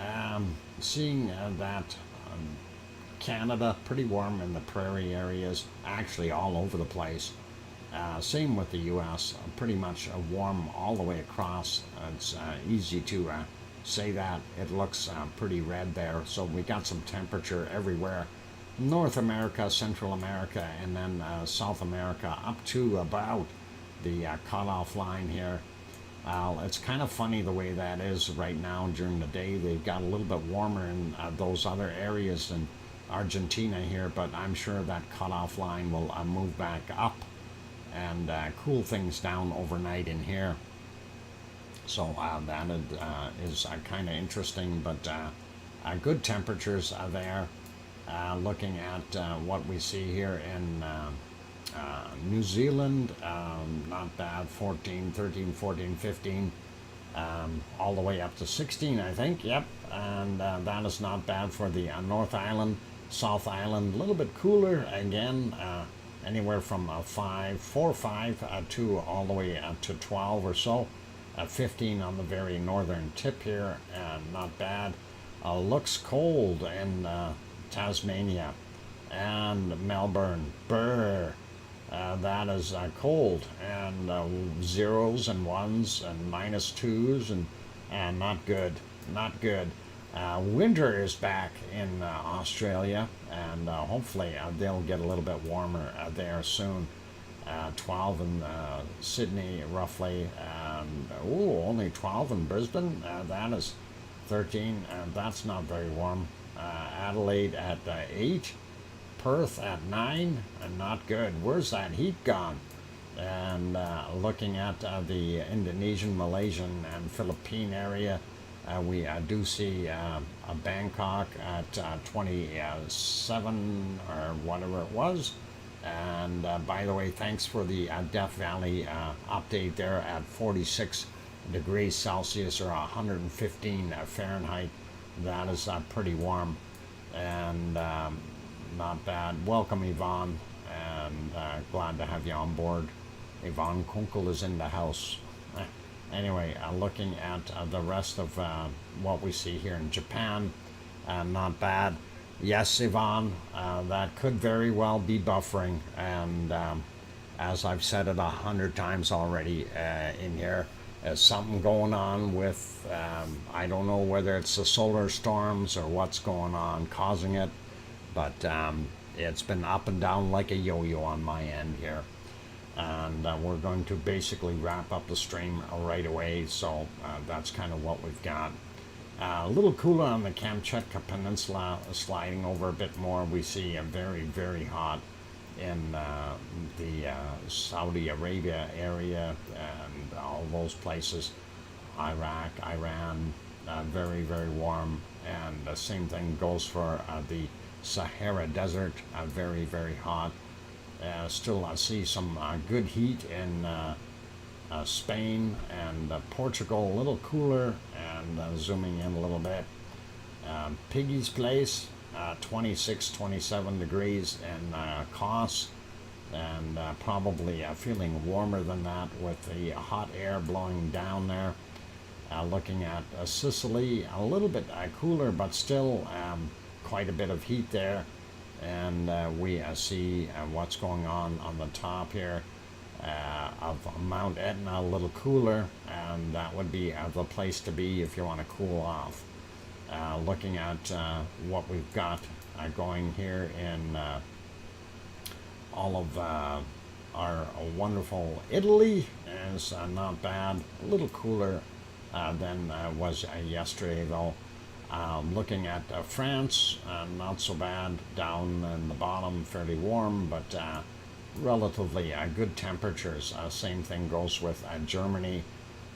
seeing that Canada, pretty warm in the prairie areas, actually all over the place. Same with the U.S., pretty much warm all the way across. It's easy to say that. It looks pretty red there, so we got some temperature everywhere. North America, Central America, and then South America up to about the cutoff line here. It's kind of funny the way that is right now during the day. They've got a little bit warmer in those other areas in Argentina here, but I'm sure that cutoff line will move back up and cool things down overnight in here. So that is kind of interesting, but good temperatures there. Looking at what we see here in New Zealand, not bad, 14, 13, 14, 15, all the way up to 16, I think, yep, and that is not bad for the North Island, South Island, a little bit cooler, again, anywhere from 4 or 5 to all the way to 12 or so. 15 on the very northern tip here, not bad. Looks cold in Tasmania and Melbourne. Brr. That is cold, and zeros and ones and -2s, and not good, not good. Winter is back in Australia, and hopefully they'll get a little bit warmer there soon. 12 in Sydney, roughly, and only 12 in Brisbane. That is 13, and that's not very warm. Adelaide at 8, Perth at 9, and not good. Where's that heat gone? And looking at the Indonesian, Malaysian, and Philippine area, we do see Bangkok at 27 or whatever it was. And by the way, thanks for the Death Valley update there at 46 degrees Celsius or 115 Fahrenheit. That is pretty warm and not bad. Welcome, Yvonne, and glad to have you on board. Yvonne Kunkel is in the house. Anyway, looking at the rest of what we see here in Japan, not bad. Yes, Yvonne, that could very well be buffering, and as I've said it 100 times already in here, something going on with, I don't know whether it's the solar storms or what's going on causing it, but it's been up and down like a yo-yo on my end here. And we're going to basically wrap up the stream right away, so that's kind of what we've got. A little cooler on the Kamchatka Peninsula, sliding over a bit more. We see a very, very hot in the Saudi Arabia area and all those places. Iraq, Iran, very, very warm. And the same thing goes for the Sahara Desert, very, very hot. Still, I see some good heat in Spain and Portugal, a little cooler, and zooming in a little bit. Piggy's Place, 26, 27 degrees in Kos, and probably feeling warmer than that with the hot air blowing down there. Looking at Sicily, a little bit cooler, but still quite a bit of heat there. And we see what's going on the top here of Mount Etna, a little cooler, and that would be the place to be if you want to cool off. Looking at what we've got going here in all of our wonderful Italy is not bad, a little cooler than was yesterday though. Looking at France, not so bad, down in the bottom, fairly warm, but relatively good temperatures. Same thing goes with Germany,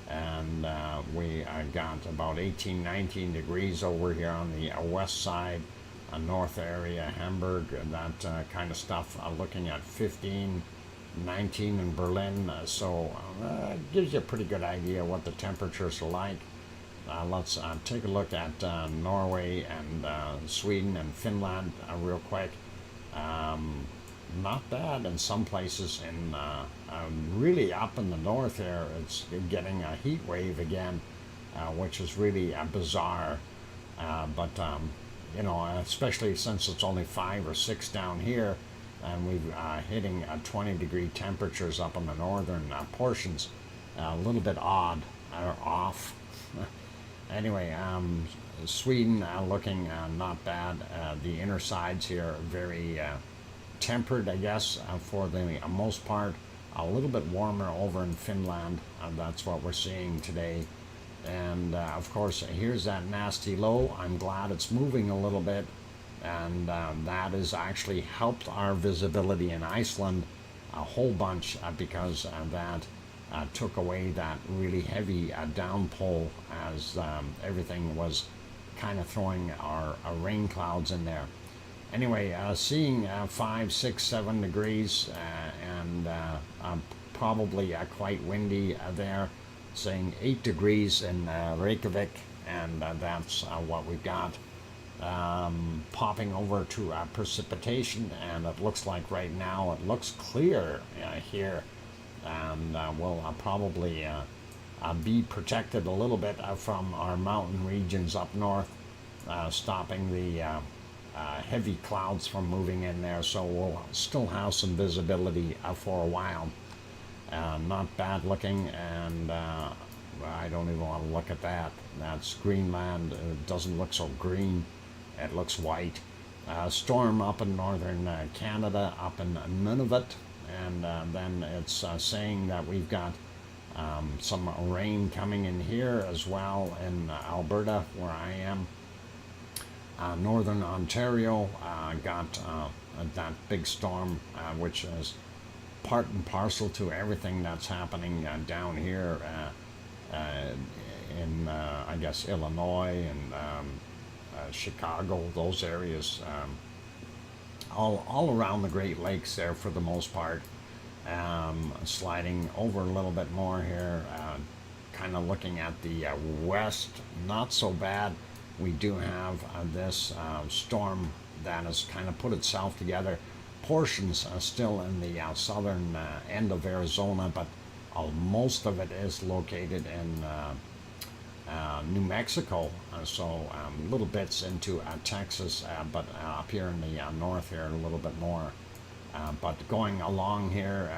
and we got about 18, 19 degrees over here on the west side, north area, Hamburg, and that kind of stuff. Looking at 15, 19 in Berlin, so it gives you a pretty good idea what the temperatures are like. Let's take a look at Norway and Sweden and Finland real quick. Not bad in some places. In really up in the north here, it's getting a heat wave again, which is really bizarre. But you know, especially since it's only 5 or 6 down here, and we're hitting 20-degree temperatures up in the northern portions. A little bit odd or off. Anyway, Sweden looking not bad. The inner sides here are very tempered, I guess, for the most part. A little bit warmer over in Finland. That's what we're seeing today. And of course, here's that nasty low. I'm glad it's moving a little bit, and that has actually helped our visibility in Iceland a whole bunch because that took away that really heavy downpour as everything was kind of throwing our rain clouds in there. Anyway, seeing 5, 6, 7 degrees and probably quite windy there, saying 8 degrees in Reykjavik, and that's what we've got. popping over to precipitation, and it looks like right now it looks clear here, and will probably be protected a little bit from our mountain regions up north, stopping the heavy clouds from moving in there, so we'll still have some visibility for a while. Not bad looking, and I don't even want to look at that. That's Greenland. It doesn't look so green. It looks white. Storm up in northern Canada, up in Nunavut, and then it's saying that we've got some rain coming in here as well in Alberta, where I am. Northern Ontario got that big storm, which is part and parcel to everything that's happening down here in, I guess, Illinois and Chicago, those areas, all around the Great Lakes there for the most part. Sliding over a little bit more here, kind of looking at the west, not so bad. We do have this storm that has kind of put itself together. Portions still in the southern end of Arizona, but most of it is located in New Mexico, so little bits into Texas, but up here in the north here a little bit more. But going along here,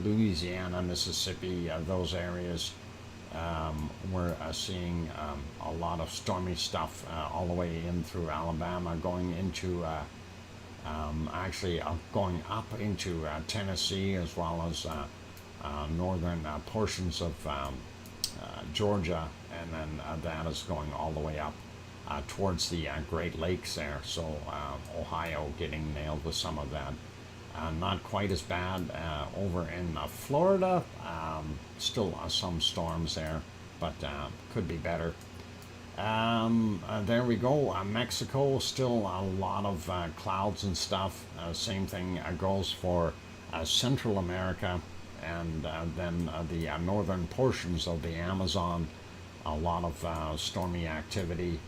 Louisiana, Mississippi, those areas, we're seeing a lot of stormy stuff all the way in through Alabama, going into actually going up into Tennessee, as well as northern portions of Georgia, and then that is going all the way up towards the Great Lakes there. So Ohio getting nailed with some of that. Not quite as bad over in Florida. Still some storms there, but could be better. There we go. Mexico, still a lot of clouds and stuff. Same thing goes for Central America, and then the northern portions of the Amazon. A lot of stormy activity.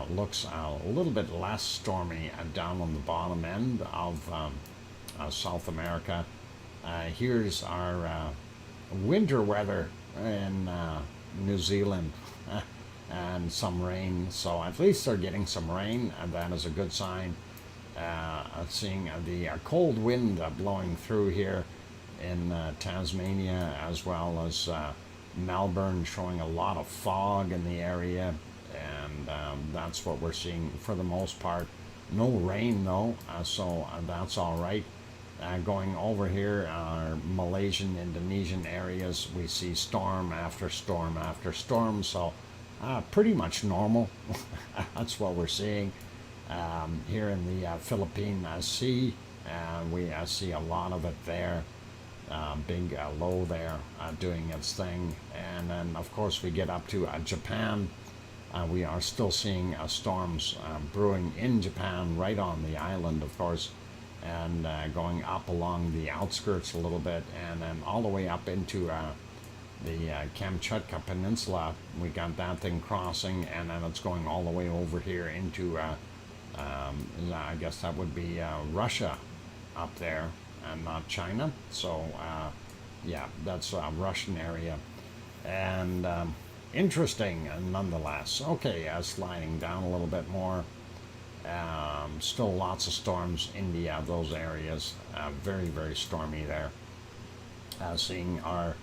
Looks a little bit less stormy down on the bottom end of South America. Here's our winter weather in New Zealand. And some rain, so at least they're getting some rain, and that is a good sign. Seeing the cold wind blowing through here in Tasmania, as well as Melbourne, showing a lot of fog in the area, and that's what we're seeing for the most part. No rain though, so that's all right. Going over here, our Malaysian, Indonesian areas, we see storm after storm after storm, so pretty much normal. That's what we're seeing. Here in the Philippine Sea, we see a lot of it there. Big low there doing its thing. And then, of course, we get up to Japan. We are still seeing storms brewing in Japan, right on the island, of course, and going up along the outskirts a little bit, and then all the way up into the Kamchatka Peninsula. We got that thing crossing, and then it's going all the way over here into, I guess that would be Russia up there, and not China. So, yeah, that's a Russian area. And interesting nonetheless. Okay, sliding down a little bit more. Still lots of storms in those areas. Very, very stormy there. Seeing our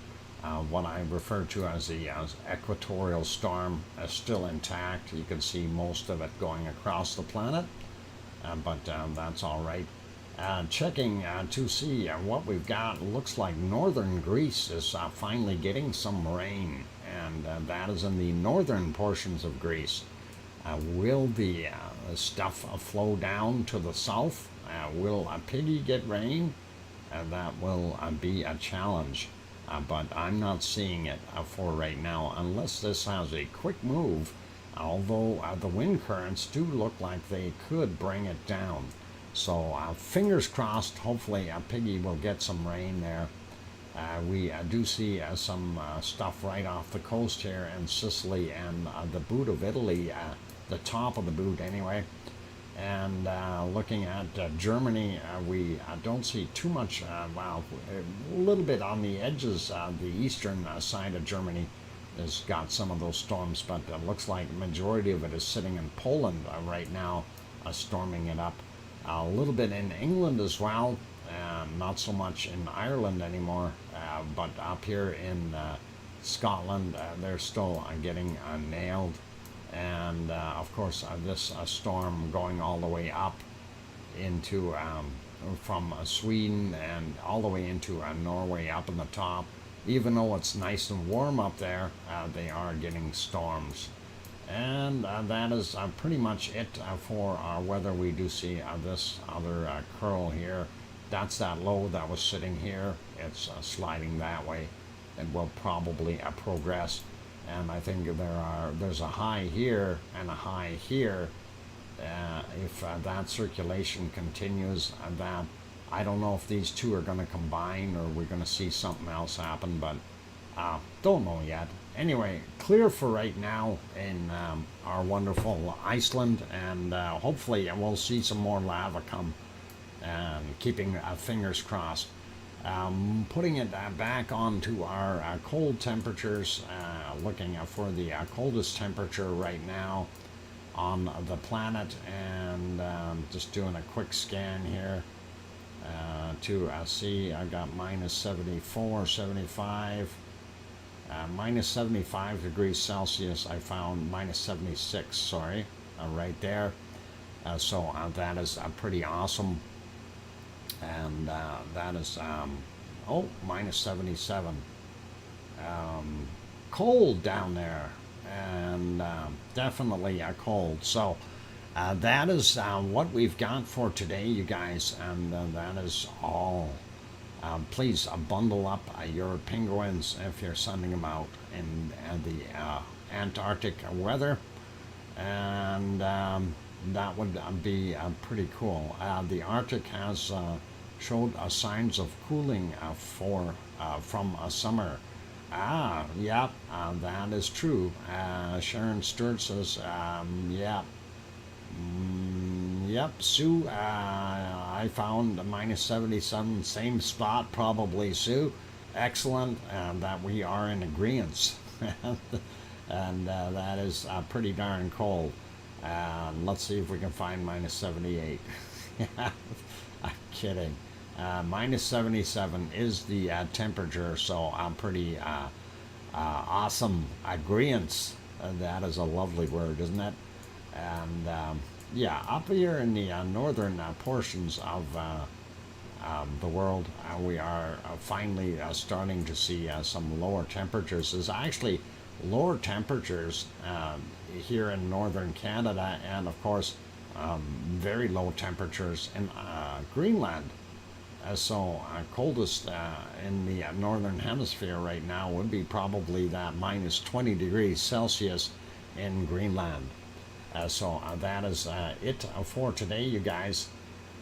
what I refer to as the equatorial storm is still intact. You can see most of it going across the planet, but that's all right. Checking to see what we've got. Looks like northern Greece is finally getting some rain, and that is in the northern portions of Greece. Will the stuff flow down to the south? Will Piggy get rain? That will be a challenge. But I'm not seeing it for right now, unless this has a quick move, although the wind currents do look like they could bring it down. So fingers crossed, hopefully Piggy will get some rain there. We do see some stuff right off the coast here in Sicily and the boot of Italy the top of the boot anyway. And looking at Germany, we don't see too much, well, a little bit on the edges. The eastern side of Germany has got some of those storms, but it looks like the majority of it is sitting in Poland right now, storming it up. A little bit in England as well, not so much in Ireland anymore, but up here in Scotland, they're still getting nailed. And of course, this storm going all the way up into from Sweden and all the way into Norway up in the top. Even though it's nice and warm up there, they are getting storms. And that is pretty much it for our weather. We do see this other curl here. That's that low that was sitting here. It's sliding that way and will probably progress. And I think there's a high here and a high here. If that circulation continues, that I don't know if these two are going to combine or we're going to see something else happen, but don't know yet. Anyway, clear for right now in our wonderful Iceland, and hopefully we'll see some more lava come, and keeping fingers crossed. Putting it back onto our cold temperatures, looking for the coldest temperature right now on the planet, and just doing a quick scan here to see. I've got minus 74, 75, minus 75 degrees Celsius. I found minus 76, sorry, right there. So that is pretty awesome. And that is, minus 77. Cold down there, and definitely cold. So that is what we've got for today, you guys, and that is all. Please bundle up your penguins if you're sending them out in the Antarctic weather, and that would be pretty cool. The Arctic has showed signs of cooling from summer. Yep, that is true. Sharon Stewart says, yep. Yep, Sue, I found minus 77, same spot probably, Sue. Excellent, that we are in agreement. And that is pretty darn cold. Let's see if we can find minus 78. I'm kidding. Minus 77 is the temperature, so I'm pretty awesome. Agreeance. That is a lovely word, isn't it? And yeah, up here in the northern portions of the world, we are finally starting to see some lower temperatures. There's actually lower temperatures here in northern Canada, and of course very low temperatures in Greenland. So coldest in the northern hemisphere right now would be probably that minus 20 degrees Celsius in Greenland. So that is it for today, you guys,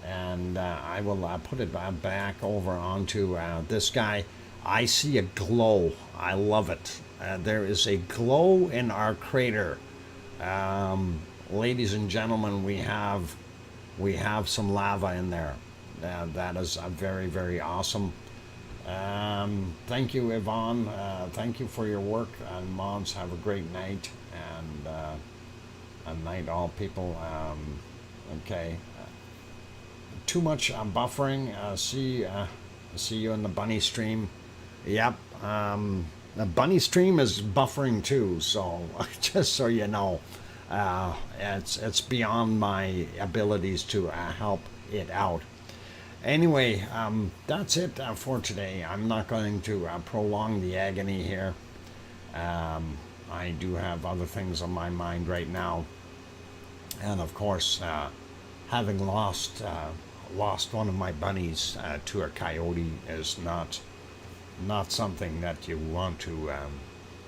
and I will put it back over onto this guy. I see a glow. I love it. There is a glow in our crater. Ladies and gentlemen, we have some lava in there. That is very, very awesome. Thank you, Yvonne. Thank you for your work. And moms, have a great night. And a night, all people. Okay. Too much buffering. See you in the bunny stream. Yep. The bunny stream is buffering too. So just so you know, it's beyond my abilities to help it out. Anyway, that's it for today. I'm not going to prolong the agony here. I do have other things on my mind right now. And of course, having lost one of my bunnies to a coyote is not something that you want to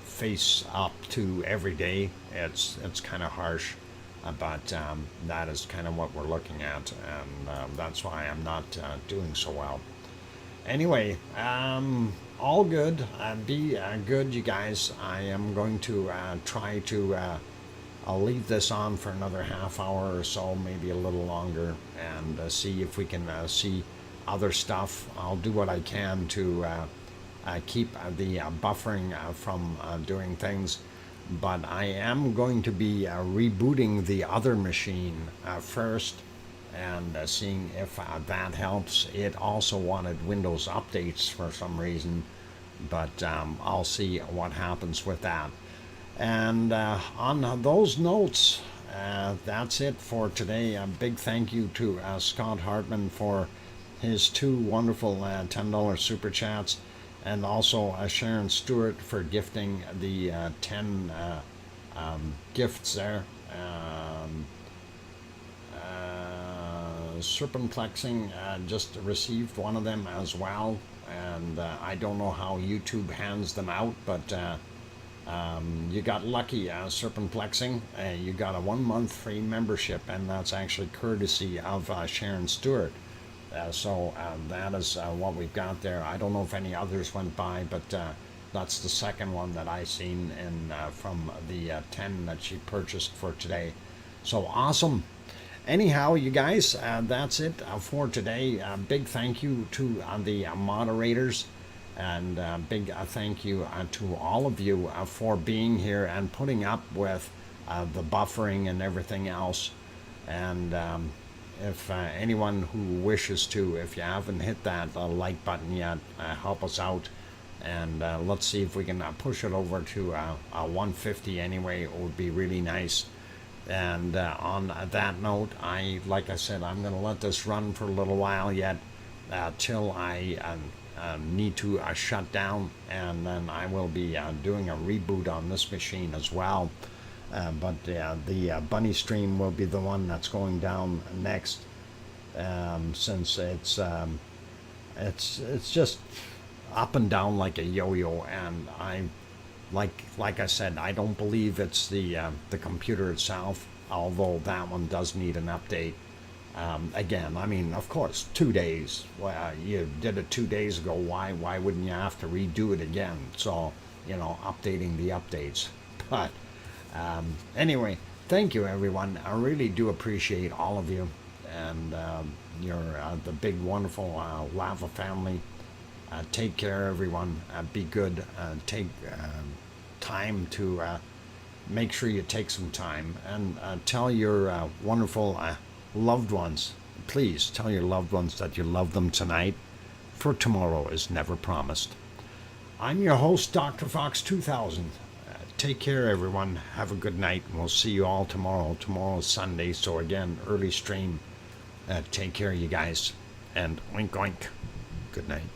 face up to every day. It's kind of harsh. But that is kind of what we're looking at, and that's why I'm not doing so well. Anyway, all good. Be good, you guys. I am going to try to I'll leave this on for another half hour or so, maybe a little longer, and see if we can see other stuff. I'll do what I can to keep the buffering from doing things, but I am going to be rebooting the other machine first and seeing if that helps. It also wanted Windows updates for some reason, but I'll see what happens with that. And on those notes, that's it for today. A big thank you to Scott Hartman for his two wonderful $10 super chats, and also Sharon Stewart for gifting the 10 gifts there. Serpenplexing just received one of them as well, and I don't know how YouTube hands them out, but you got lucky, Serpenplexing. You got a 1 month free membership, and that's actually courtesy of Sharon Stewart. So that is what we've got there. I don't know if any others went by, but that's the second one that I seen in from the 10 that she purchased for today. So awesome. Anyhow, you guys, that's it for today. Big thank you to the moderators, and big thank you to all of you for being here and putting up with the buffering and everything else. And if anyone who wishes to, if you haven't hit that like button yet, help us out. And let's see if we can push it over to 150 anyway. It would be really nice. And on that note, like I said, I'm going to let this run for a little while yet till I need to shut down, and then I will be doing a reboot on this machine as well. But the bunny stream will be the one that's going down next, since it's just up and down like a yo-yo, and like I said, I don't believe it's the computer itself, although that one does need an update. Again, I mean, of course, 2 days. Well, you did it 2 days ago. Why wouldn't you have to redo it again? So, updating the updates. But anyway, thank you, everyone. I really do appreciate all of you, and you're the big, wonderful Lava family. Take care, everyone. Be good. Take time to make sure you take some time and tell your wonderful loved ones. Please tell your loved ones that you love them tonight, for tomorrow is never promised. I'm your host, DrFox2000. Take care, everyone. Have a good night, and we'll see you all tomorrow. Tomorrow's Sunday, so again, early stream. Take care, you guys, and oink oink. Good night.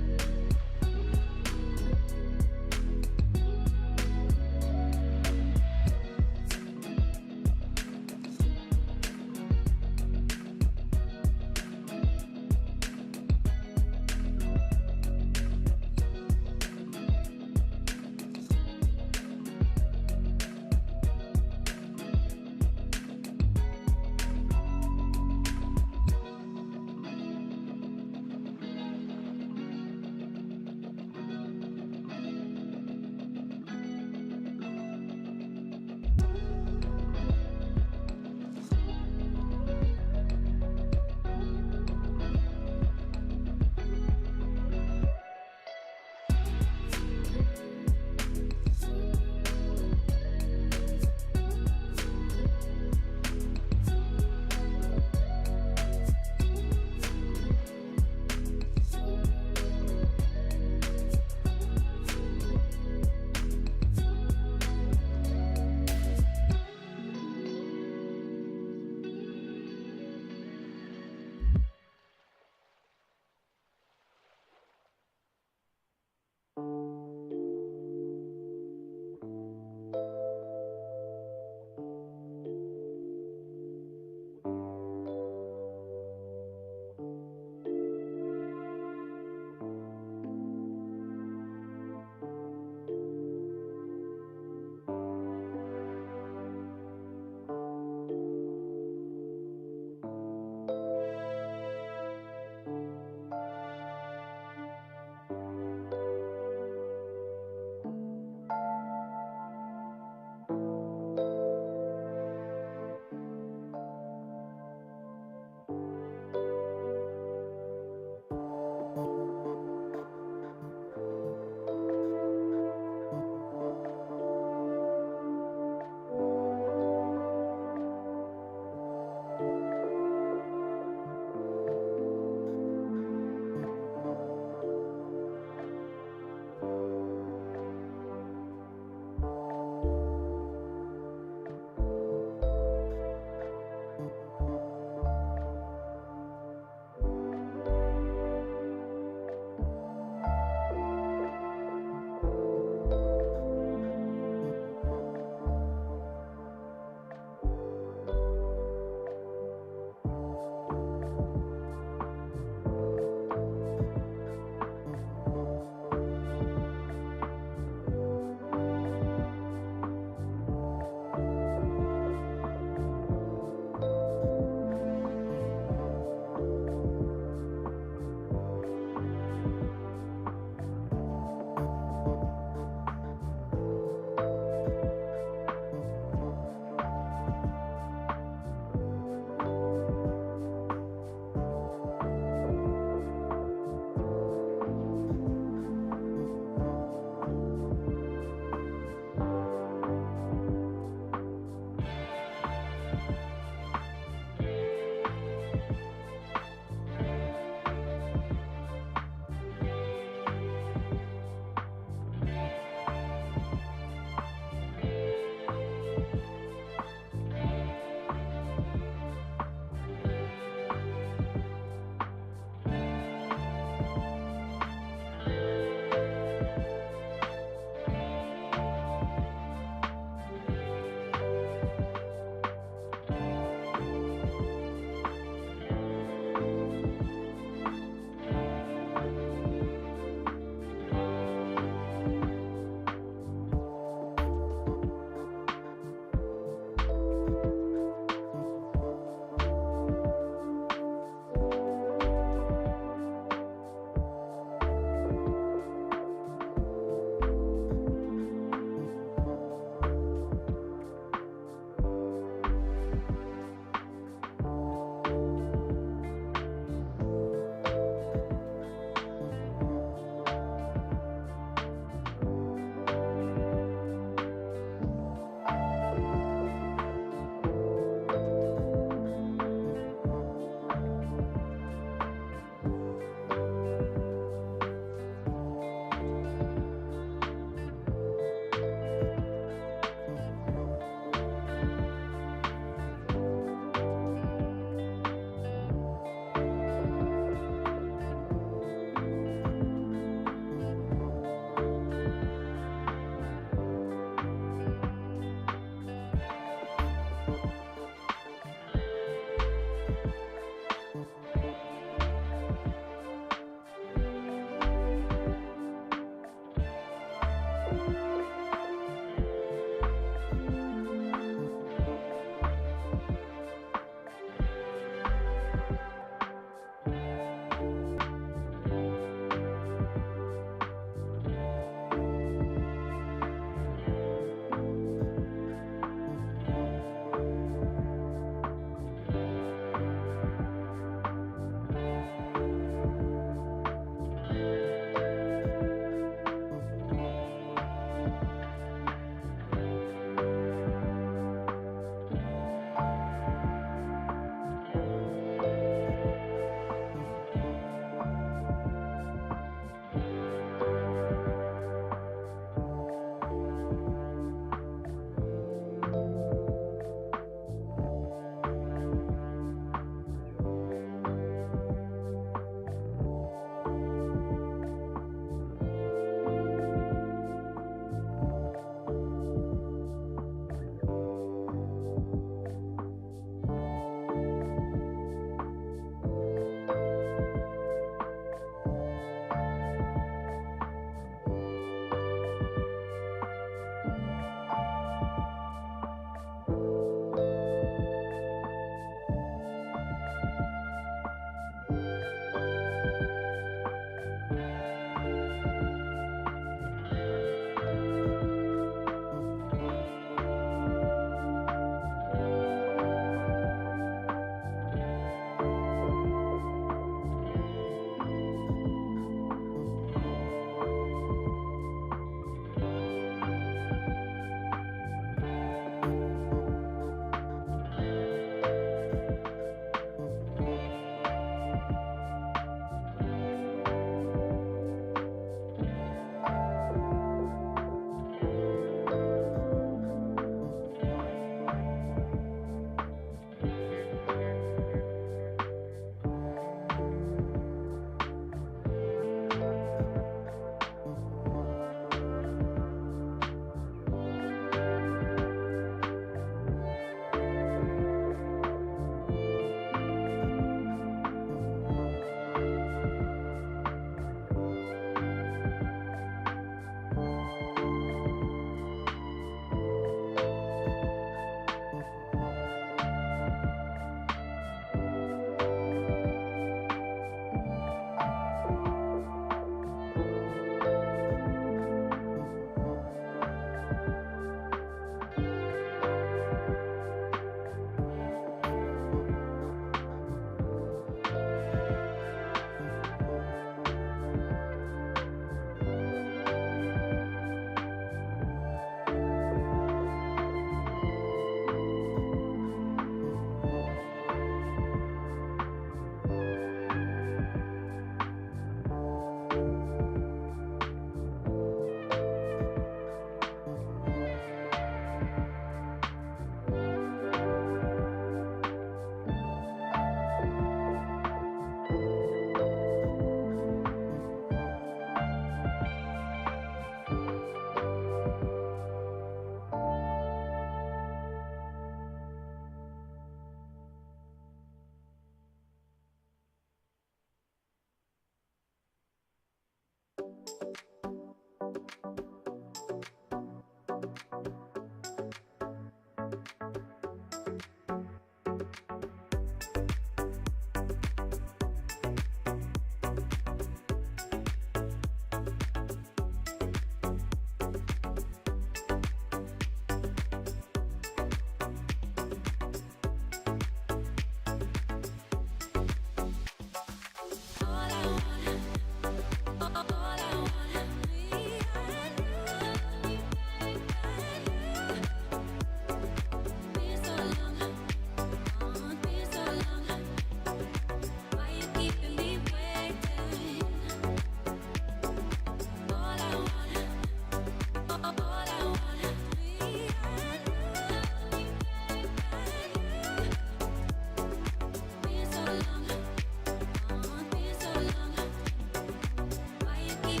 Why you keep